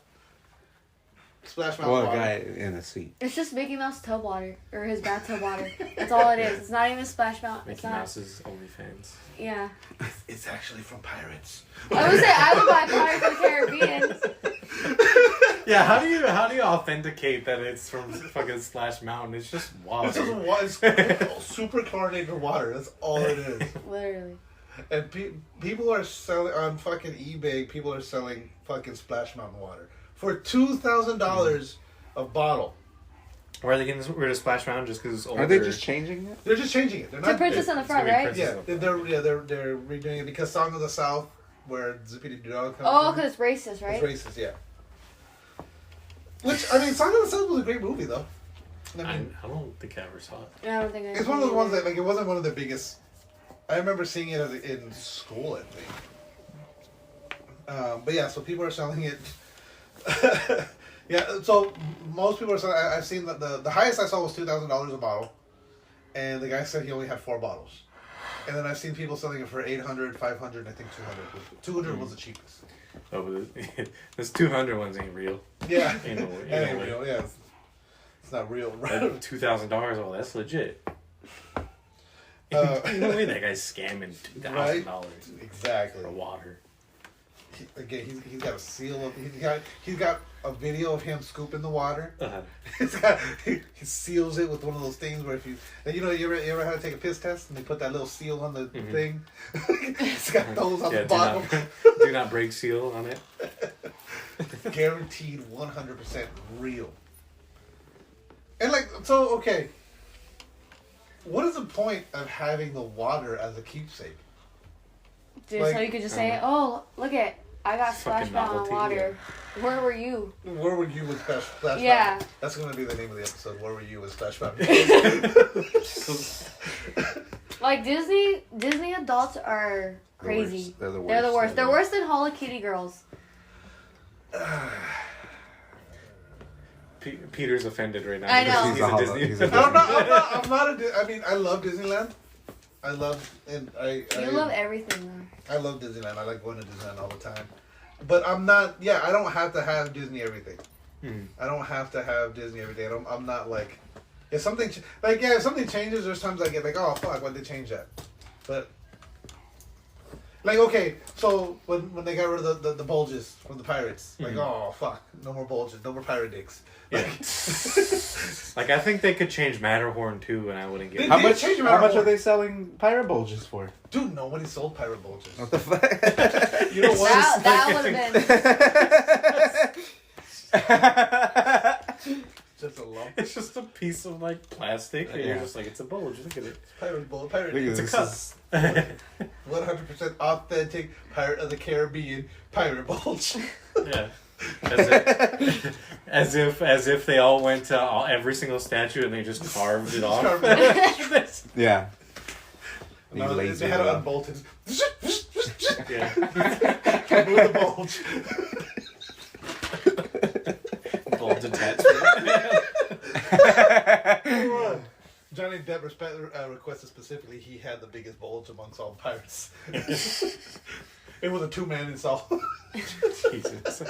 Splash Mountain water. Guy in a seat. It's just Mickey Mouse tub water or his bathtub water. That's all it is. It's not even Splash Mountain. Mickey Mouse's OnlyFans. Yeah. It's actually from Pirates. I would say I would buy Pirates of the Caribbean. Yeah, how do you authenticate that it's from fucking Splash Mountain? It's just water. It's super chlorinated water. That's all it is. Literally. And people are selling on fucking eBay. People are selling fucking Splash Mountain water for $2,000 a bottle. Why are they getting rid of Splash Mountain just because it's older? Are they just changing it? They're just changing it. They're not. The princess on the front, right? Yeah, they're redoing it because Song of the South, where Zippity Dog comes. Oh, because it's racist, right? It's racist, yeah. Which Song of the South was a great movie, though. I don't think I ever saw it. I don't think it's one of those ones that it wasn't one of the biggest. I remember seeing it in school, I think. But yeah, so people are selling it. Yeah, so most people are selling. I've seen that the highest I saw was $2,000 a bottle, and the guy said he only had 4 bottles. And then I've seen people selling it for $800, $500, and I think $200. $200 was the cheapest. Oh, but this 200 ones ain't real. Yeah, ain't real. Yeah, it's not real. $2,000. Oh, that's legit. No way that guy's scamming $2,000. Exactly. For water. He's got a seal of he's got a video of him scooping the water. He seals it with one of those things where if you ever had to take a piss test and they put that little seal on the thing. It's got those on the bottom. Do not break seal on it. Guaranteed 100% real. And okay. What is the point of having the water as a keepsake? Dude, so you could just say, "Oh, look at, I got Splash Mountain water. Yeah. Where were you? Where were you with Splash Mountain? Yeah. That's going to be the name of the episode. Where were you with Splash Mountain? Like Disney adults are crazy. They're the worst. They're worse than Hello Kitty girls. Peter's offended right now. I know. He's a Disney. I'm not I love Disneyland. I love everything though. I love Disneyland. I like going to Disneyland all the time. But I'm not. Yeah, I don't have to have Disney everything. I don't have to have Disney every day. I'm not like. If something if something changes, there's times I get like, oh fuck, why'd they change that? But okay, so when they got rid of the bulges from the pirates, oh fuck, no more bulges, no more pirate dicks. Yeah. Like I think they could change Matterhorn too, and I wouldn't get. How much are they selling pirate bulges for? Dude, nobody sold pirate bulges. What the fuck? You know what? That would have been. Just a lump. It's just a piece of plastic, and you're just like, it's a bulge. Look at it. It's pirate bulge. Pirate. It's a cup. 100% authentic Pirate of the Caribbean pirate bulge. Yeah. As if they all went to every single statue and they just carved it off. Yeah. No, laser they had it them. unbolted. Yeah. Remove the bulge. Bulge attachment. Johnny Depp requested specifically he had the biggest bulge amongst all pirates. It was a 2-man install. Jesus.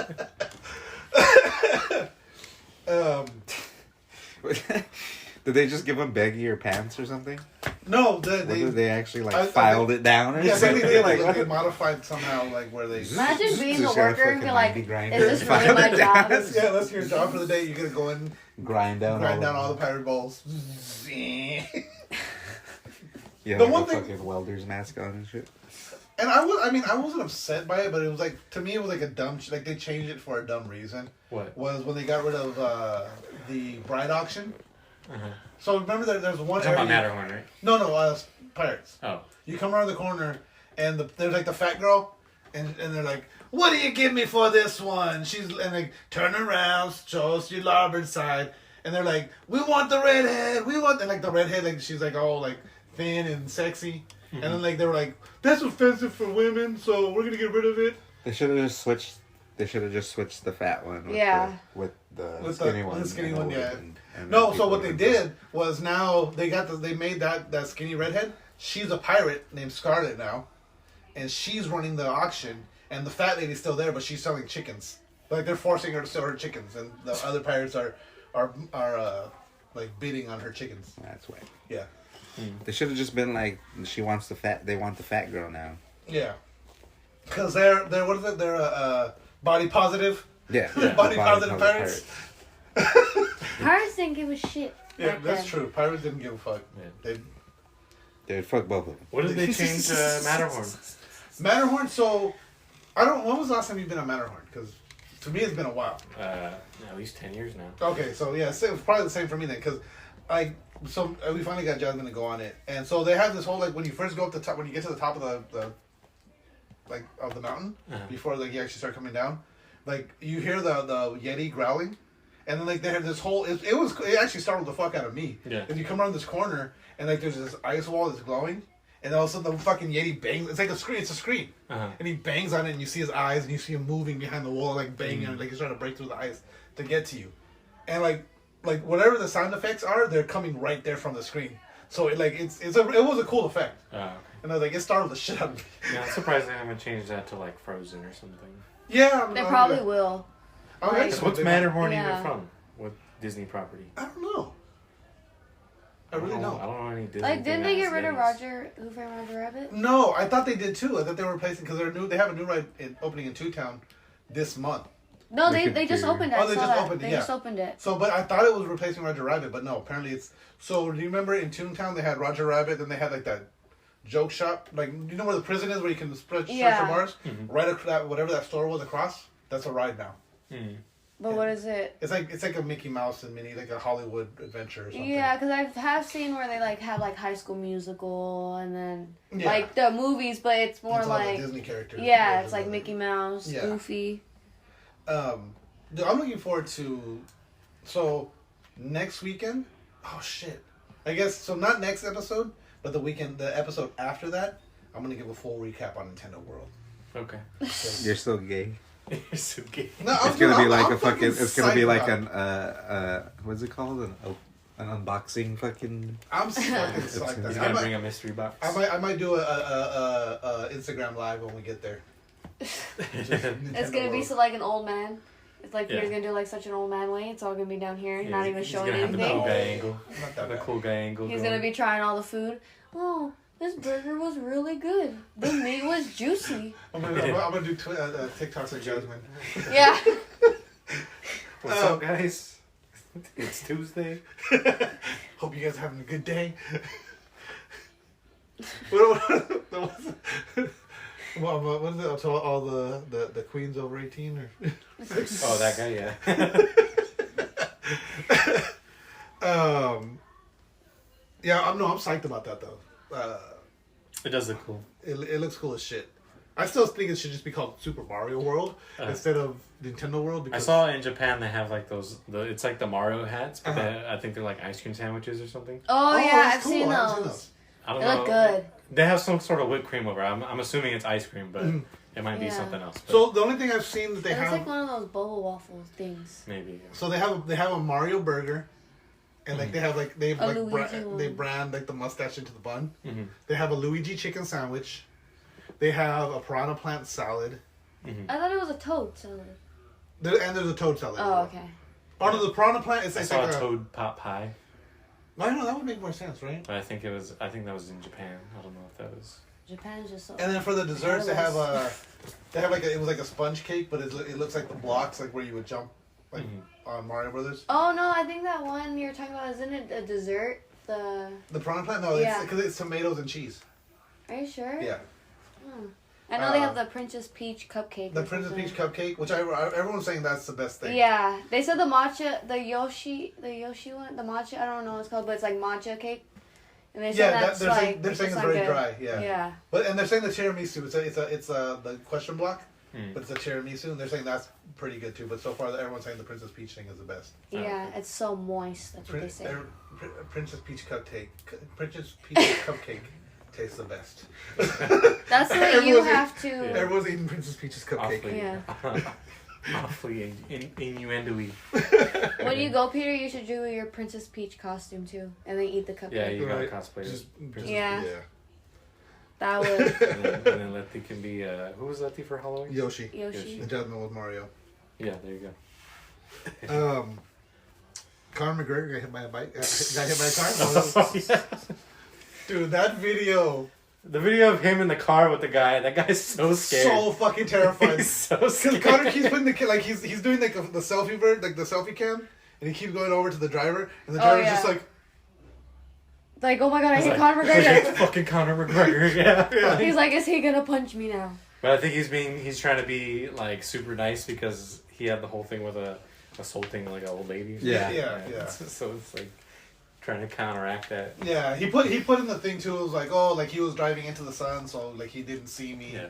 Did they just give him baggier pants or something? No, Or did they actually I filed it down or Yeah, something? they Like, they modified somehow, like where they. Imagine being the Just got a worker and be fucking like, 90 grinder is this and really file my it job? down. Yeah, that's your job for the day. You're gonna go in, grind down all the the pirate balls. Yeah, The like one a thing- fucking welder's mask on and shit. And I wasn't upset by it, but it was like, to me, it was like a dumb. Like they changed it for a dumb reason. What? Was when they got rid of the bride auction. Uh-huh. So remember there's one Talking about area. Matterhorn, right? No, pirates. Oh. You come around the corner, and there's like the fat girl, and they're like, "What do you give me for this one?" She's and like, "Turn around, show us your larboard side," and they're like, "We want the redhead, we want," and like the redhead, like she's like all like thin and sexy, and then like they were like, "That's offensive for women, so we're gonna get rid of it." They should have just switched. They should have just switched the fat one. With Yeah. with the With skinny the one. skinny and one, the yeah. wood and No, then so what people they would- did was now they made that skinny redhead. She's a pirate named Scarlet now, and she's running the auction. And the fat lady's still there, but she's selling chickens. Like they're forcing her to sell her chickens, and the other pirates are like bidding on her chickens. That's why. Yeah, They should have just been like, she wants the fat. They want the fat girl now. yeah. Because they're what is it? They're body positive. Yeah. Body positive pirates. Pirates didn't give a shit. Yeah, back that's then. true. Pirates didn't give a fuck. Yeah. They Dude, fuck both of them. What did they change Matterhorn? Matterhorn. So I don't. When was the last time you've been on Matterhorn? Because to me, it's been a while. At least 10 years now. Okay, so yeah, so it was probably the same for me then, because we finally got Jasmine to go on it, and so they have this whole like when you first go up the top, when you get to the top of the mountain before like you actually start coming down, like you hear the Yeti growling, and then like they have this whole it actually startled the fuck out of me. Yeah. If you come around this corner and like there's this ice wall that's glowing, and all of a sudden the fucking Yeti bangs. It's like a screen. It's a screen. Uh-huh. And he bangs on it, and you see his eyes, and you see him moving behind the wall, like banging on it, like he's trying to break through the ice to get to you. And like whatever the sound effects are, they're coming right there from the screen. So it was a cool effect. Okay. And I was like, it startled the shit out of me. Yeah, I'm surprised they haven't changed that to like Frozen or something. Yeah, They probably will. Like- So what's Matterhorn Yeah. even from? What Disney property? I don't know. I really I don't. don't know any Disney. Like, didn't they thing get that rid of has Roger, Who Framed Roger Rabbit? No, I thought they did too. I thought they were replacing because they have a new ride opening in Toontown this month. No, They they could just do- opened it. Oh, I they saw just that. opened it, They yeah. just opened it. So, but I thought it was replacing Roger Rabbit, but no. Apparently, it's so. Do you remember in Toontown they had Roger Rabbit, then they had like that joke shop, like you know where the prison is, where you can search Yeah. for bars. Right across whatever that store was across. That's a ride now. But what is it? It's like a Mickey Mouse and Minnie, like a Hollywood adventure or something. Yeah, because I have seen where they like have like High School Musical and then Yeah. like the movies, but it's more It's all the like Disney characters. yeah, it's like Mickey Mouse, Yeah. Goofy. Dude, I'm looking forward to. So, next weekend. Oh shit! I guess so. Not next episode, but the episode after that. I'm gonna give a full recap on Nintendo World. Okay. You're still gay. You're so gay. No, It's gonna be like I'm a fucking. It's gonna be psyched like about an what's it called? An unboxing fucking. I'm fucking psyched. He's I gonna might, bring a mystery box. I might do a Instagram live when we get there. It's gonna be so like an old man. It's like Yeah. you're gonna do like such an old man way. It's all gonna be down here, Yeah, not even he's showing gonna have the anything. cool guy angle. Not that The bad. cool guy angle. He's going. gonna be trying all the food. Oh, this burger was really good. The meat was juicy. I'm gonna do TikToks of Jasmine. Yeah. What's up, guys? It's Tuesday. Hope you guys are having a good day. What is it? To all the queens over 18 or? Oh, that guy, yeah. Yeah, I'm psyched about that though. It does look cool. It looks cool as shit. I still think it should just be called Super Mario World instead of Nintendo World. I Because saw in Japan they have like it's like the Mario hats, but I think they're like ice cream sandwiches or something. Oh, yeah, that's I've cool. seen I haven't those. I don't They know. look good. They have some sort of whipped cream over. I'm assuming it's ice cream, but it might be Yeah. something else. But So the only thing I've seen that they It's have, like one of those boba waffle things. maybe. Yeah. so they have a Mario burger, and like they have like Luigi one. they brand like the mustache into the bun. Mm-hmm. They have a Luigi chicken sandwich. They have a piranha plant salad. I thought it was a toad salad. And there's a toad salad. as Oh, well. okay. Under the piranha plant, I it's saw like a toad pot pie, I don't know, that would make more sense, right? but I think that was in Japan. I don't know if that was. Japan's just so. And then for the desserts, they have careless. it was like a sponge cake, but it looks like the blocks like where you would jump like on Mario Brothers. Oh no, I think that one you're talking about isn't it a dessert? The. The piranha plant, no, Yeah. it's because it's tomatoes and cheese. Are you sure? Yeah, Hmm. I know they have the Princess Peach cupcake. the or Princess something. Peach cupcake, which everyone's saying that's the best thing. Yeah, they said the matcha, the Yoshi one, the matcha. I don't know what it's called, but it's like matcha cake. And they said Yeah, that's they're like saying it's very good. dry. Yeah. Yeah. But and they're saying the tiramisu. It's the question block, Mm. but it's a tiramisu, and they're saying that's pretty good too. But so far, everyone's saying the Princess Peach thing is the best. Yeah, it's so moist. That's what they say. Princess Peach cupcake. Princess Peach cupcake tastes the best. That's the way you Everyone's have to. Everyone's eating Princess Peach's cupcake. Awfully, Yeah. awfully innuendo-y. When you go, Peter, you should do your Princess Peach costume too, and then eat the cupcake. Yeah, you Right. gotta cosplay Just, as Yeah. That would and then Letty can be who was Letty for Halloween? Yoshi. Yoshi. The gentleman with Mario. Yeah, there you go. Conor McGregor got hit by a bike. Got hit by a car. Yeah. Dude, that video The video of him in the car with the guy, that guy's so scared. so fucking terrifying. He's so Because scared. Connor keeps putting the like he's doing like the selfie bird, like the selfie cam, and he keeps going over to the driver, and the Oh, driver's yeah. just like, Like, oh my god, I He's hit like, Conor "It's McGregor. fucking Conor McGregor, yeah. He's like, is he gonna punch me now? But I think he's trying to be like super nice because he had the whole thing with assaulting like an old lady. Yeah. So it's like trying to counteract that. Yeah, he put in the thing too. It was like, oh, like he was driving into the sun, so like he didn't see me. Yeah.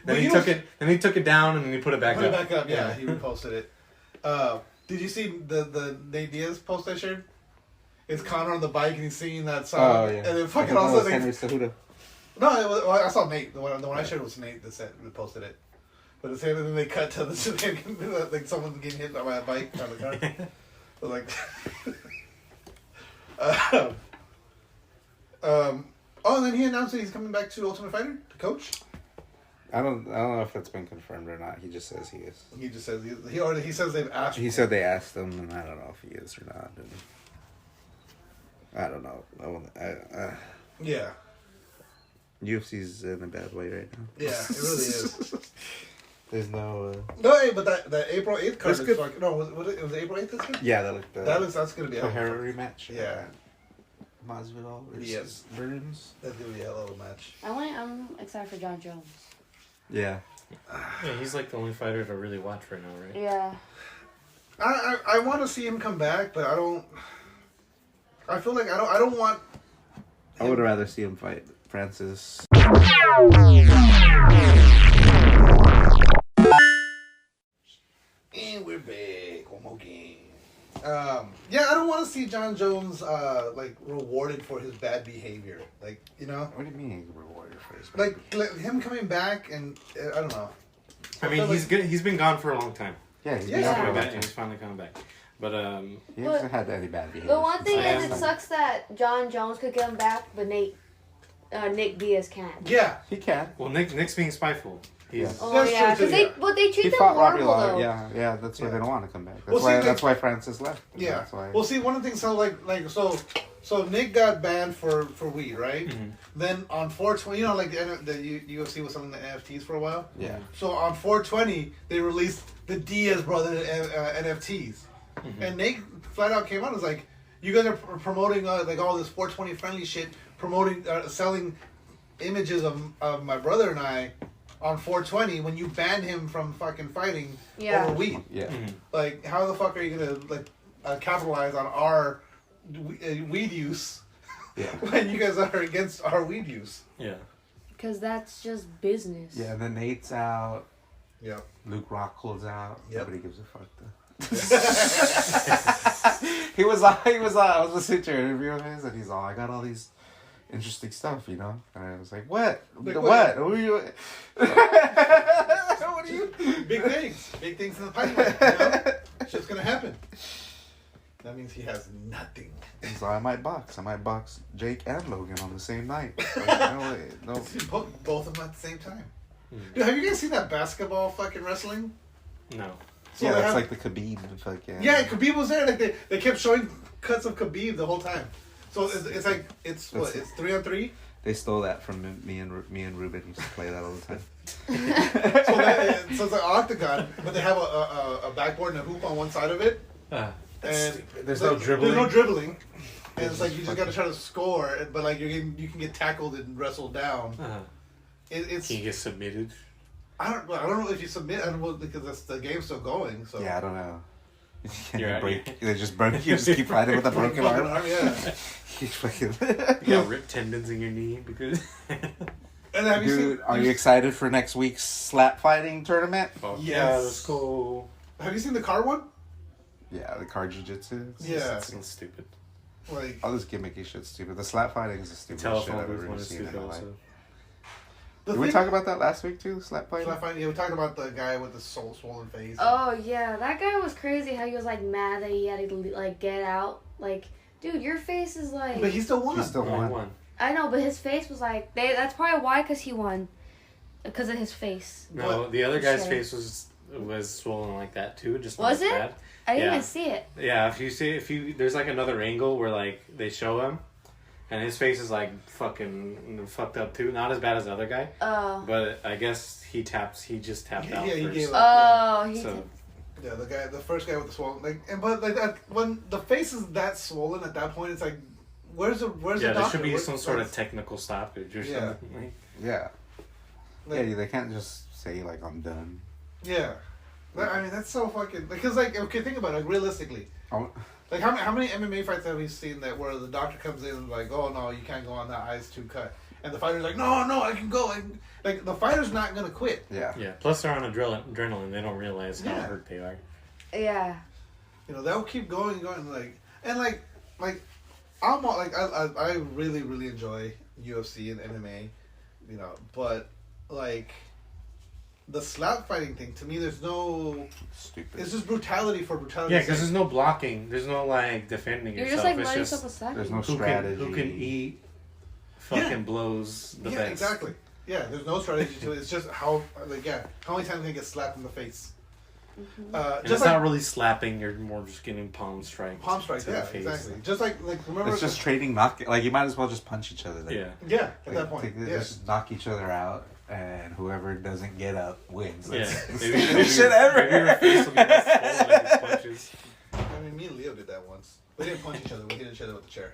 But Then he took it down and then he put it back Put up. it back up. Yeah, he reposted it. Did you see the Nate Diaz post I shared? It's Connor on the bike and he's singing that song. Oh, yeah. And then fucking That also was like, Henry Cejudo. no, it was, well, I saw Nate. The one I shared was Nate that posted it. But it's him, and then they cut to the like someone getting hit by a bike on the car. So like, oh, and then he announced that he's coming back to Ultimate Fighter to coach. I don't know if that's been confirmed or not. He just says he is. He just says he says they've asked. He said they asked him, and I don't know if he is or not. And I don't know. Yeah, UFC's in a bad way right now. yeah, it really is. There's no. No, hey, but that April 8th card That's is good. fucking. No, was it April 8th this year? Yeah, That's gonna be a O'Hara rematch. Yeah, Masvidal versus Yes. Burns. that's gonna be a hell of a match. I'm excited for John Jones. Yeah. Yeah, he's like the only fighter to really watch right now, right? Yeah. I want to see him come back, but I don't. I feel like I don't want. I would rather see him fight Francis. And we're back. One more game. Yeah, I don't want to see John Jones like rewarded for his bad behavior. Like, you know, What do you mean he's rewarded for his like him coming back and I don't know. I mean, he's good. He's been gone for a long time. Yeah, he's Yeah. been He's out for a coming long back, and time. he's finally coming back. But He hasn't had any bad behavior. The one thing since is, it last sucks that John Jones could get him back, but Nick Diaz can't. Yeah, time. He can. well, Nick's being spiteful. He's Yeah. Oh That's yeah, true, because too, they treat He them fought Robbie horrible Lawler. though. Yeah, that's why Yeah. they don't want to come back. That's Well, see, that's why Francis left. yeah. That's why. Well, see, one of the things so Nick got banned for weed, right? Mhm. Then on 420, you know, like the UFC was selling the NFTs for a while. Yeah. So on 420, they released the Diaz brother NFTs, and Nate flat out came out and was like, "You guys are promoting like all this 420 friendly shit, promoting selling images of my brother and I on 420 when you banned him from fucking fighting Yeah. over weed. Yeah. Like, how the fuck are you gonna like capitalize on our weed use Yeah. when you guys are against our weed use?" yeah. Because that's just business. Yeah. And then Nate's out. Yeah. Luke Rockhold's out. Yep. Nobody gives a fuck though. he was I was listening to an interview of his, and he's all, I got all these interesting stuff, you know. And I was like, what? Like what? what? Who are you? What are you? Big things in the pipeline. You know? Shit's gonna happen. That means he has nothing. So I might box Jake and Logan on the same night. Like, no. Both of them at the same time. Dude, have you guys seen that basketball fucking wrestling? No. So Yeah, they that's have- like the Khabib fucking. Yeah, Khabib was there. Like they kept showing cuts of Khabib the whole time. So it's like it's 3-on-3. They stole that from me and Ruben used to play that all the time. So it's an octagon, but they have a backboard and a hoop on one side of it. And There's no dribbling. There's no dribbling. And it's like you just gotta try to score, but like you can get tackled and wrestled down. It's Can you get submitted? I don't know if you submit. I don't know because the game's still going. So Yeah, I don't know. You're right. They just break. You just keep fighting with a broken arm. Yeah. You fucking- You got ripped tendons in your knee because. And have you Dude, seen? are you excited for next week's slap fighting tournament? Fuck Yes. yeah, let's go. Have you seen the car one? Yeah, the car jiu-jitsu. Yeah. That sounds stupid. Like All this gimmicky shit's stupid. The slap fighting is the stupidest shit Telephone I've booth ever one is seen in stupid my life. also. the Did we thing- talk about that last week too? Slap fighting? Slap fighting. Yeah, we talked about the guy with the swollen face. Oh yeah, that guy was crazy. How he was like mad that he had to like get out. Like, dude, your face is like. But he still won. He still No, won. one. I know, but his face was like. That's probably why, cause he won. Because of his face. No, What? the other guy's Sure. face was swollen like that too. Just Was not it? Bad. I didn't Yeah. even see it. Yeah, if you there's like another angle where like they show him, and his face is like fucking fucked up too. Not as bad as the other guy, Oh. but I guess he just tapped out Yeah, he first. gave up. Oh, he So did. Yeah, the first guy with the swollen, but that when the face is that swollen at that point, it's like, where's the yeah, doctor? there should be Where's- some sort of technical stoppage or Yeah. something. Like, Yeah. like, Yeah, they can't just say like I'm done. yeah. I mean, that's so fucking because like okay, think about it. Like realistically, Oh, like how many MMA fights have we seen that where the doctor comes in and like, oh no, you can't go on that eyes too cut, and the fighter's like, no, I can go. Like the fighter's not gonna quit. yeah. yeah. Plus they're on adrenaline. They don't realize how Yeah. hurt they are. Yeah. You know, they'll keep going, like I'm all, like I really enjoy UFC and MMA, you know, but like the slap fighting thing to me, there's no, Stupid. it's just brutality for brutality. Yeah, because there's no blocking. There's no like defending You're yourself. just like it's letting just yourself a second. There's no who strategy. can eat fucking blows the yeah, best. exactly. Yeah, there's no strategy to it. It's just how many times can I get slapped in the face? Mm-hmm. And Just it's like not really slapping. You're more just getting palm strikes. palm strikes. to Yeah, the face. exactly. Just like remember. It's just trading knock. Like you might as well just punch each other. Then. Yeah. yeah, at Like, that point. Yeah. Just knock each other out, and whoever doesn't get up wins. Yeah. That's Maybe, the maybe, stupidest shit maybe ever. your face will be less swollen like his punches. I mean, me and Leo did that once. We didn't punch each other. We hit each other with the chair.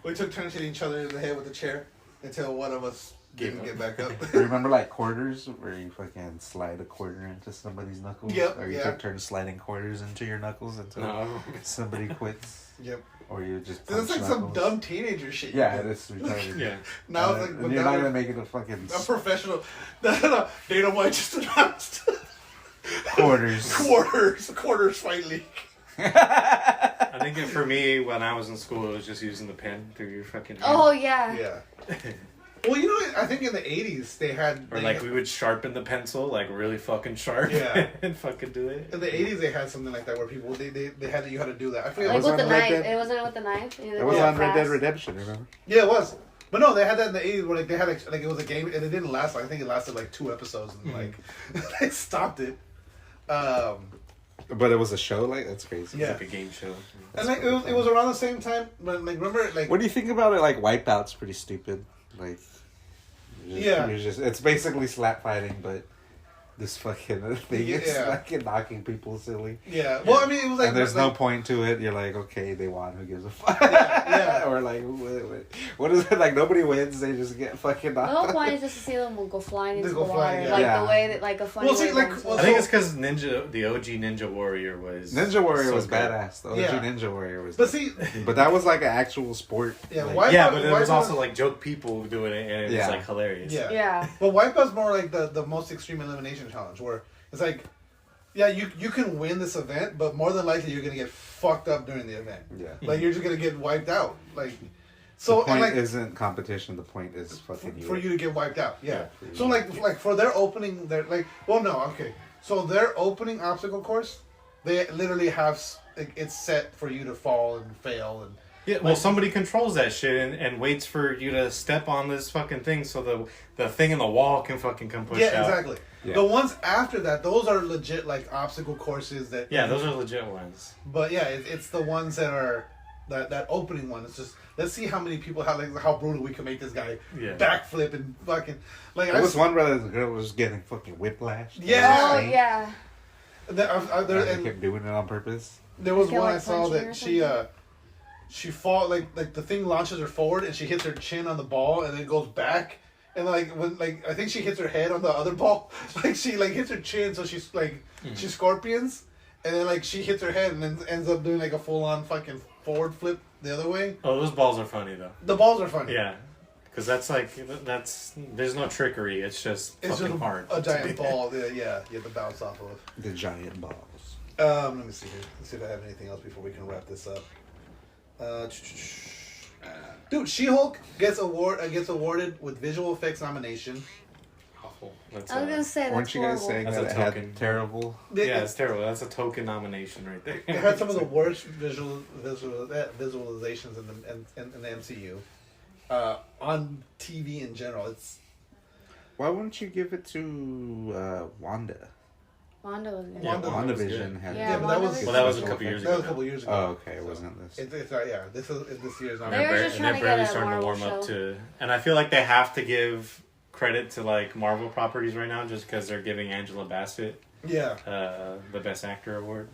We took turns hitting each other in the head with the chair until one of us didn't get back up. Remember like quarters where you fucking slide a quarter into somebody's knuckles? Yep, Or you yeah. take turns sliding quarters into your knuckles until No. somebody quits? Yep. Or you just That's punch like some knuckles? dumb teenager shit. you Yeah, do. it's retarded. Yeah. Now And it's like, then- but and you're now not we're gonna make it a fucking a professional. No, Dana White just announced quarters. quarters fight league. I think for me, when I was in school, it was just using the pen through your fucking hand. Oh yeah. Yeah. Well, you know, I think in the '80s they had. Or like we would sharpen the pencil, like really fucking sharp. Yeah. And fucking do it. In the '80s they had something like that where people they had you had to do that. I forget. Like was with on the Red knife. Dead. It wasn't with the knife. It was on Red Dead Redemption, remember? Yeah, it was. But no, they had that in the '80s where like they had like it was a game and it didn't last. Like, I think it lasted like 2 episodes and like they stopped it. But it was a show, like that's crazy. Yeah. Like a game show. And like it was around the same time. But like remember like What do you think about it? Like Wipeout's pretty stupid. Like, Yeah. it's basically slap fighting, but this fucking thing is Yeah. fucking knocking people silly. yeah. Well, I mean it was like And there's no like, point to it. You're like, okay, they won. Who gives a fuck? Yeah. Or like, what is it? Like nobody wins. They just get fucking The knocked. whole out. point is just to see them go flying into They the go water, flying, yeah. like Yeah. the way that like a funny Well, see, way. like, runs well, with I think it. it's because the OG Ninja Warrior was Ninja Warrior so was good. badass. The OG Yeah. Ninja Warrior was. But see, but that was like an actual sport. Yeah, like, why- Yeah, but there was Wipeout- also like joke people doing it, and it was Yeah. like hilarious. yeah. Yeah. But Wipeout's more like the most extreme elimination challenge where it's like, yeah, you can win this event, but more than likely you're gonna get fucked up during the event. Yeah. Like you're just gonna get wiped out. Like So the point and, like, isn't competition. The point is fucking for you to get wiped out. Yeah. Yeah. So like for their opening, they're like, well, no, okay. So their opening obstacle course, they literally have it's set for you to fall and fail and. Yeah, well, somebody controls that shit and waits for you to step on this fucking thing so the thing in the wall can fucking come push out. Yeah, exactly. Yeah. The ones after that, those are legit like obstacle courses that. Yeah, those are legit ones. But yeah, it's the ones that are that opening one. It's just let's see how many people how brutal we can make this guy backflip and fucking like. There was one where the girl was getting fucking whiplashed. Yeah. Oh yeah. They kept doing it on purpose. There was Get, one like, I saw punching that she fall like the thing launches her forward and she hits her chin on the ball and then goes back and like when like I think she hits her head on the other ball like she like hits her chin so she's like she scorpions and then like she hits her head and then ends up doing like a full on fucking forward flip the other way. Oh, those balls are funny though. The balls are funny. Yeah, because there's no trickery. It's just It's fucking just hard. a giant ball. Yeah, you have to bounce off of. The giant balls. Let me see here. Let's see if I have anything else before we can wrap this up. Dude, She-Hulk gets awarded with visual effects nomination. Awful. That's, I was gonna say that's Weren't you guys horrible. saying That's that a it had token. terrible? Yeah, it's terrible. That's a token nomination right there. It had some of the worst visualizations in the MCU. On TV in general, it's Why wouldn't you give it to Wanda? Wanda was good. Wanda- WandaVision had. Yeah, but that was WandaVision. Well, that was a special couple years that was a ago. couple years ago. Oh, okay. It wasn't this. It's yeah. This year's They were nomination. just trying to barely get a starting to Marvel warm up show. to, and I feel like they have to give credit to like Marvel properties right now, just because they're giving Angela Bassett Yeah, the Best Actor award,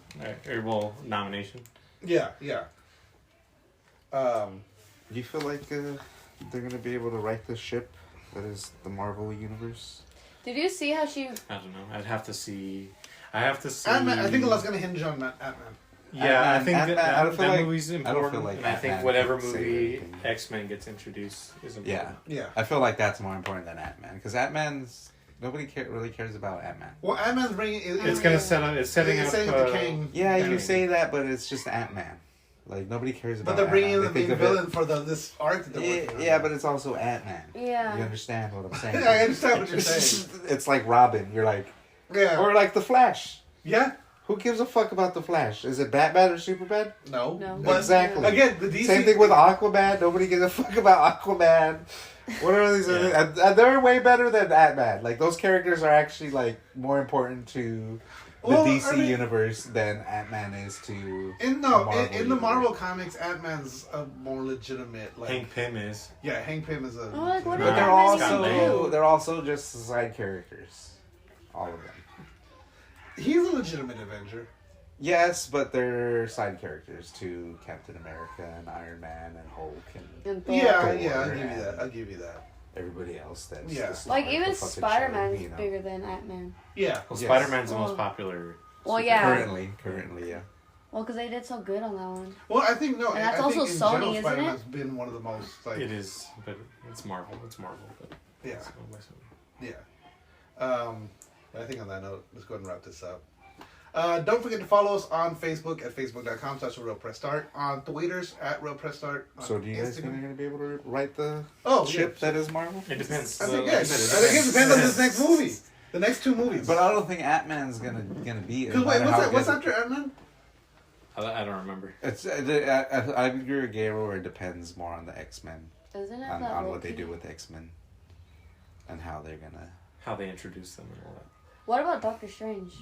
nomination. yeah. Do you feel like they're gonna be able to right the ship that is the Marvel universe? Did you see how she? I don't know. I have to see. Ant-Man, I think a lot's gonna hinge on Ant-Man. Yeah, I think Ant-Man, I don't feel that like- movie's I don't important, feel like and I think Ant-Man whatever could say movie anything. X-Men gets introduced is important. Yeah. Yeah. I feel like that's more important than Ant-Man because Ant-Man's nobody really cares about Ant-Man. Well, Ant-Man's bringing. It's gonna set up. It's setting up. the Kang. Yeah, you Kang. say that, but it's just Ant-Man. Like nobody cares about. But they're bringing in the Ant-Man. They main think of villain for this arc. That they're it. working on. Yeah, but it's also Ant-Man. Yeah. You understand what I'm saying? I understand what you're saying. It's like Robin. You're like, Yeah. or like the Flash. Yeah. Who gives a fuck about the Flash? Is it Batman or Superman? No. No. But Exactly. again, the DC. Same thing with Aquaman. Nobody gives a fuck about Aquaman. What are these? Yeah. And they're way better than Ant-Man. Like those characters are actually like more important to the Well, DC I mean- universe than Ant-Man is to In the the Marvel in the universe. Marvel comics, Ant-Man's a more legitimate. Like, Hank Pym is. Yeah, Hank Pym is a. Oh, like, what But did they're Ant-Man Scott even also do? they're also just side characters, all of them. He's a legitimate Avenger. Yes, but they're side characters to Captain America and Iron Man and Hulk and And Thor. Yeah, Thor yeah, I'll give you and- that. I'll give you that. everybody else. That's Yeah. just Like the even fucking Spider-Man's show, you know. bigger than Ant-Man. Yeah. Well, Yes. Spider-Man's the Oh. most popular. Well, yeah. Currently, yeah. Well, because they did so good on that one. Well, I think no. And that's I think also in Sony, general, isn't Spider-Man's it? been one of the most like. It is, but it's Marvel. It's Marvel. But Yeah. it's owned by Sony. Yeah. I think on that note, let's go ahead and wrap this up. Don't forget to follow us on Facebook at facebook.com/RealPressStart, on Twitters at RealPressStart. So do you guys think you're gonna be able to write the Oh, ship yeah. that is Marvel? It depends. I think Like yeah. I I said, think it depends on this next movie. The next two movies. But I don't think Ant-Man's gonna be. Because wait, what's after Ant-Man? I don't remember. It's I agree with Gabriel where it depends more on the X-Men Isn't it on that what they Loki? do with X-Men and how they're gonna. How they introduce them and all that. What about Doctor Strange?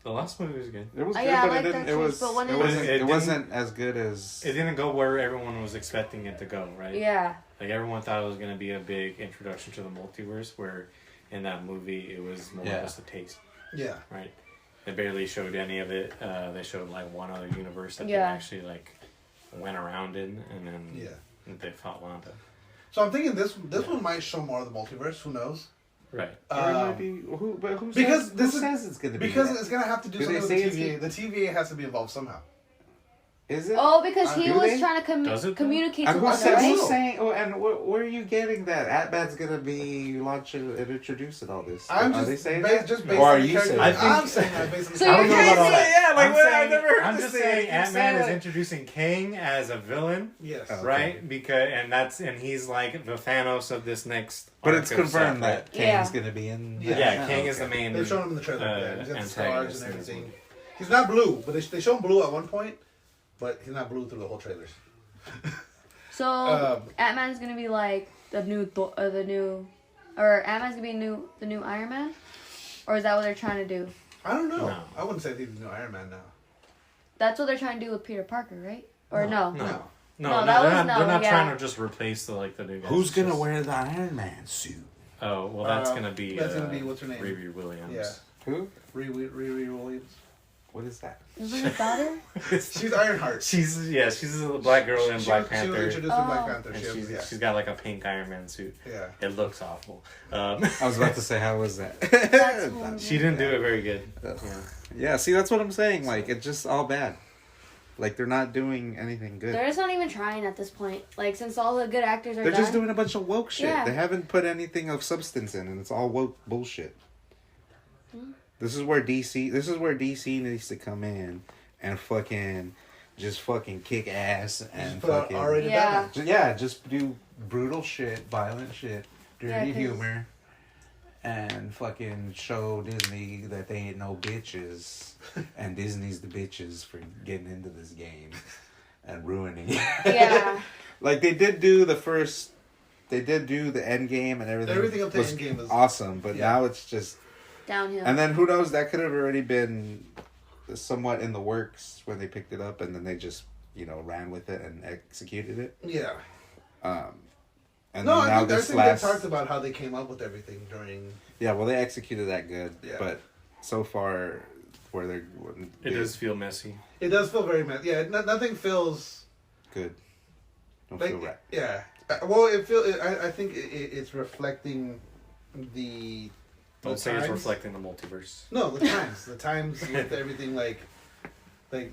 The last movie was good. It was Oh, good, yeah, I but like it didn't. that It too, was. but when It it- wasn't. It It didn't- wasn't as good as. It didn't go where everyone was expecting it to go, right? Yeah. Like everyone thought it was going to be a big introduction to the multiverse, where in that movie it was more Yeah. just a taste, Yeah. right? They barely showed any of it. They showed like one other universe that Yeah. they actually like went around in, and then Yeah. they fought Wanda. So I'm thinking this one might show more of the multiverse. Who knows? Right. Or it might be, but who because says, this who is- says it's going to be Because that? it's gonna have to do Do they something with say the it's TVA. The TVA has to be involved somehow. Is it? Oh, because he Do was they? trying to Does it, though? communicate And to who's, Wanda, who's right? saying? Oh, and where are you getting that? At-Bat's gonna be launched and introduced and all this. I'm Are just they saying based, that? just based Or on are the you character. saying? I'm saying that based on the So I don't you're know about all saying- that. Yeah, like, I'm what? saying, I've never heard I'm this just thing. saying You Ant-Man said is it. introducing Kang as a villain, Yes. Oh. right? Because and he's like the Thanos of this next. But arc it's of confirmed stuff, right? that Kang's gonna be in. Yeah. Kang is okay. the main. They've shown him in the trailer. Yeah, he's got the scars antagonist and in this everything. movie. He's not blue, but they show him blue at one point, but he's not blue through the whole trailers. So Ant-Man's gonna be like or Ant-Man's gonna be the new Iron Man, or is that what they're trying to do? I don't know. No. I wouldn't say he's the new Iron Man now. That's what they're trying to do with Peter Parker, right? Or no? No, No, no, that they're was not. They're not yeah. trying to just replace the new guys. Who's It's gonna just- wear the Iron Man suit? Oh well, that's gonna be. what's her name? Riri Williams. Yeah. Who? Riri Williams. What is that? Isn't his daughter? She's Ironheart. she's a black girl in Black She was Panther, introduced in Black Panther. and She was, she's got like a pink Iron Man suit. yeah. It looks awful. I was about to say, how was that? That's horrible. She didn't do it very good. Yeah. Yeah, see, that's what I'm saying. Like, it's just all bad. Like, they're not doing anything good. They're just not even trying at this point. Like, since all the good actors are They're done. just doing a bunch of woke shit. Yeah. They haven't put anything of substance in, and it's all woke bullshit. This is where DC needs to come in and just fucking kick ass and Put out fucking R-rated Yeah. Batman. just do brutal shit, violent shit, dirty Yeah, 'cause- humor, and fucking show Disney that they ain't no bitches, and Disney's the bitches for getting into this game and ruining it. Yeah. Like they did do the end game and everything. Everything up to was Endgame was awesome, but yeah. now it's just. Downhill. And then who knows? That could have already been somewhat in the works when they picked it up, and then they just ran with it and executed it. Yeah. And No, then now I this think last they talked about how they came up with everything during. yeah, well they executed that good, Yeah. but so far where It does feel messy. It does feel very messy. Yeah, nothing feels good. Don't like feel right. yeah. Well, I think it's reflecting the. Don't say it's times. reflecting the multiverse. No, the times with everything like in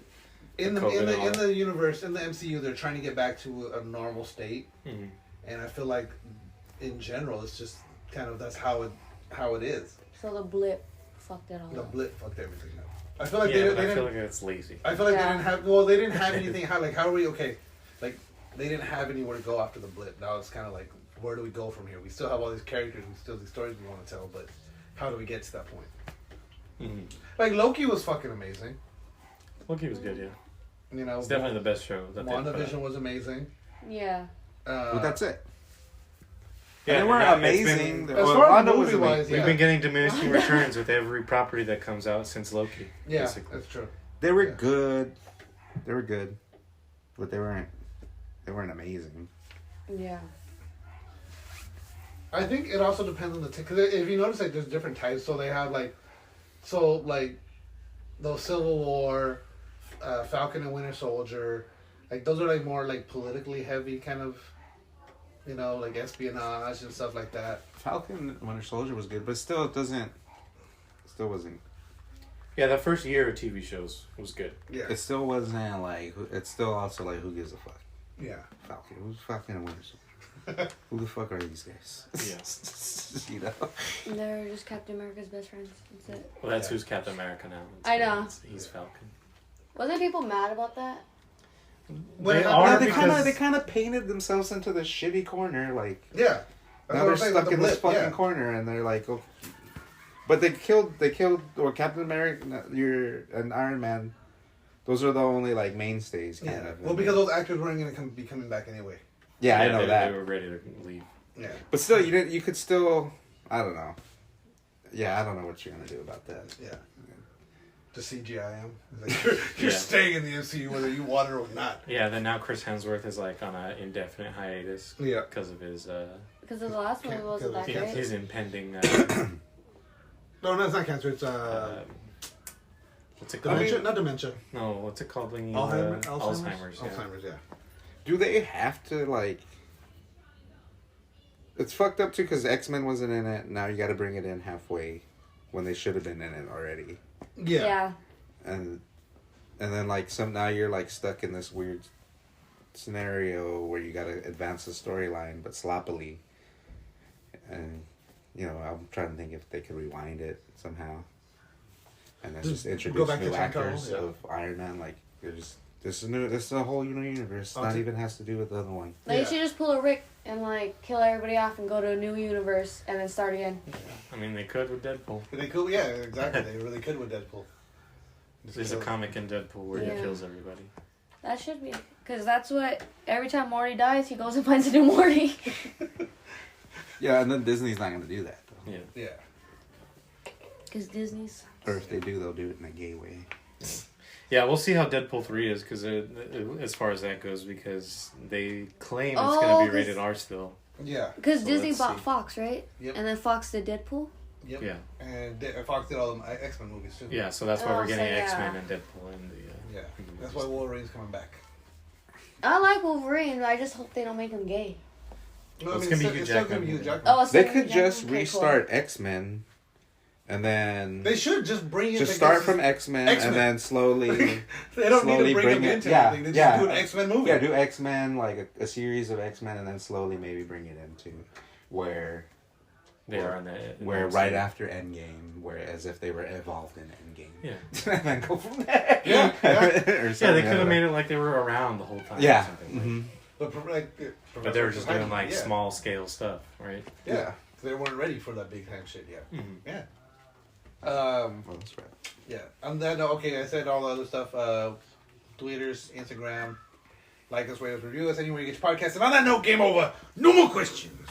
The the COVID and all. in the universe in the MCU they're trying to get back to a normal state, Mm-hmm. and I feel like in general it's just kind of that's how it is. So the blip fucked it all The up. blip fucked everything up. I feel like Yeah, they but I didn't. feel like it's lazy. I feel like Yeah. they didn't have anything. How are we okay? Like they didn't have anywhere to go after the blip. Now it's kind of like where do we go from here? We still have all these characters. We still have these stories we want to tell, but how do we get to that point? Mm-hmm. Like Loki was fucking amazing. Loki was good, yeah. You know, It's definitely the best show that they put WandaVision out. was amazing. Yeah. But that's it. Yeah, they weren't and it's amazing. As Well, far as Wanda was movie-wise, amazing. yeah. We've been getting diminishing returns with every property that comes out since Loki. Yeah, basically. that's true. They were Yeah. good. They were good, but they weren't amazing. Yeah. I think it also depends on the because if you notice, like there's different types. So they have like those Civil War, Falcon and Winter Soldier, like those are like more like politically heavy kind of, like espionage and stuff like that. Falcon and Winter Soldier was good, but still wasn't. Yeah, that first year of TV shows was good. Yeah, It still wasn't like. It's still also like, who gives a fuck? yeah. Falcon. Who's Falcon and Winter Soldier? Who the fuck are these guys? Yeah. You know. They're just Captain America's best friends. That's it. Well, that's Yeah. who's Captain America now. I know. He's Falcon. Wasn't people mad about that? When They it are happened, because- They kind of painted themselves into this shitty corner, like yeah. That's now what they're I'm saying, stuck with in the this blip, fucking yeah. corner, and they're like, oh. But they killed, or Captain America, and Iron Man. Those are the only like mainstays, kind Yeah. of. Well, because those actors weren't gonna be coming back anyway. yeah, I know they, that. They were ready to leave. Yeah. But still, you could still, I don't know. Yeah, I don't know what you're gonna do about that. Yeah. To CGI him. Like, you're Yeah. staying in the MCU whether you want it or not. Yeah, then now Chris Hemsworth is like on an indefinite hiatus Yeah. because of his Because the last movie wasn't that Can't- great. his impending No, it's not cancer. It's what's it called? dementia. Not dementia. No, what's it called when you Alzheimer's. Alzheimer's. Yeah. Alzheimer's. Yeah. Do they have to like? It's fucked up too because X-Men wasn't in it. Now you got to bring it in halfway, when they should have been in it already. Yeah. Yeah. And and then like now you're like stuck in this weird scenario where you got to advance the storyline but sloppily, and I'm trying to think if they could rewind it somehow, and then just introduce new actors of Iron Man. Like you're just this is a whole new universe. Not even has to do with the other one. They should just pull a Rick and like kill everybody off and go to a new universe and then start again. I mean, they could with Deadpool. They could, yeah, exactly. They really could with Deadpool. There's a comic in Deadpool where he kills everybody. That should be, because that's what every time Morty dies, he goes and finds a new Morty. Yeah, and then Disney's not gonna do that though. Yeah. Because Disney's. Or if they do, they'll do it in a gay way. Yeah, we'll see how Deadpool 3 is, because as far as that goes, because they claim it's going to be rated R still. Yeah. Because Disney bought Fox, right? Yep. And then Fox did Deadpool? Yep. Yeah. And Fox did all the X-Men movies too. Yeah, so that's why we're getting so X-Men and Deadpool in the... Yeah, that's why Wolverine's coming back. I like Wolverine, I just hope they don't make him gay. No, it's going to be Hugh Jackman. Oh, they could just restart X-Men. And then they should just bring it. Just start from X-Men and then slowly. They don't need to bring them into anything. They just do an X-Men movie. Yeah, do X-Men, like a series of X-Men, and then slowly maybe bring it into where they are in where right after Endgame, where as if they were evolved in Endgame. Yeah, and then go from there. Yeah. Or yeah, they could have made it like they were around the whole time. Yeah. Or something, But they were just doing like small scale stuff, right? Yeah, they weren't ready for that big time shit yet. Mm-hmm. Yeah. Well, that's right. Yeah. Okay, I said all the other stuff. Twitters, Instagram. Like us, rate us, review us anywhere you get your podcast. And on that note, game over. No more questions.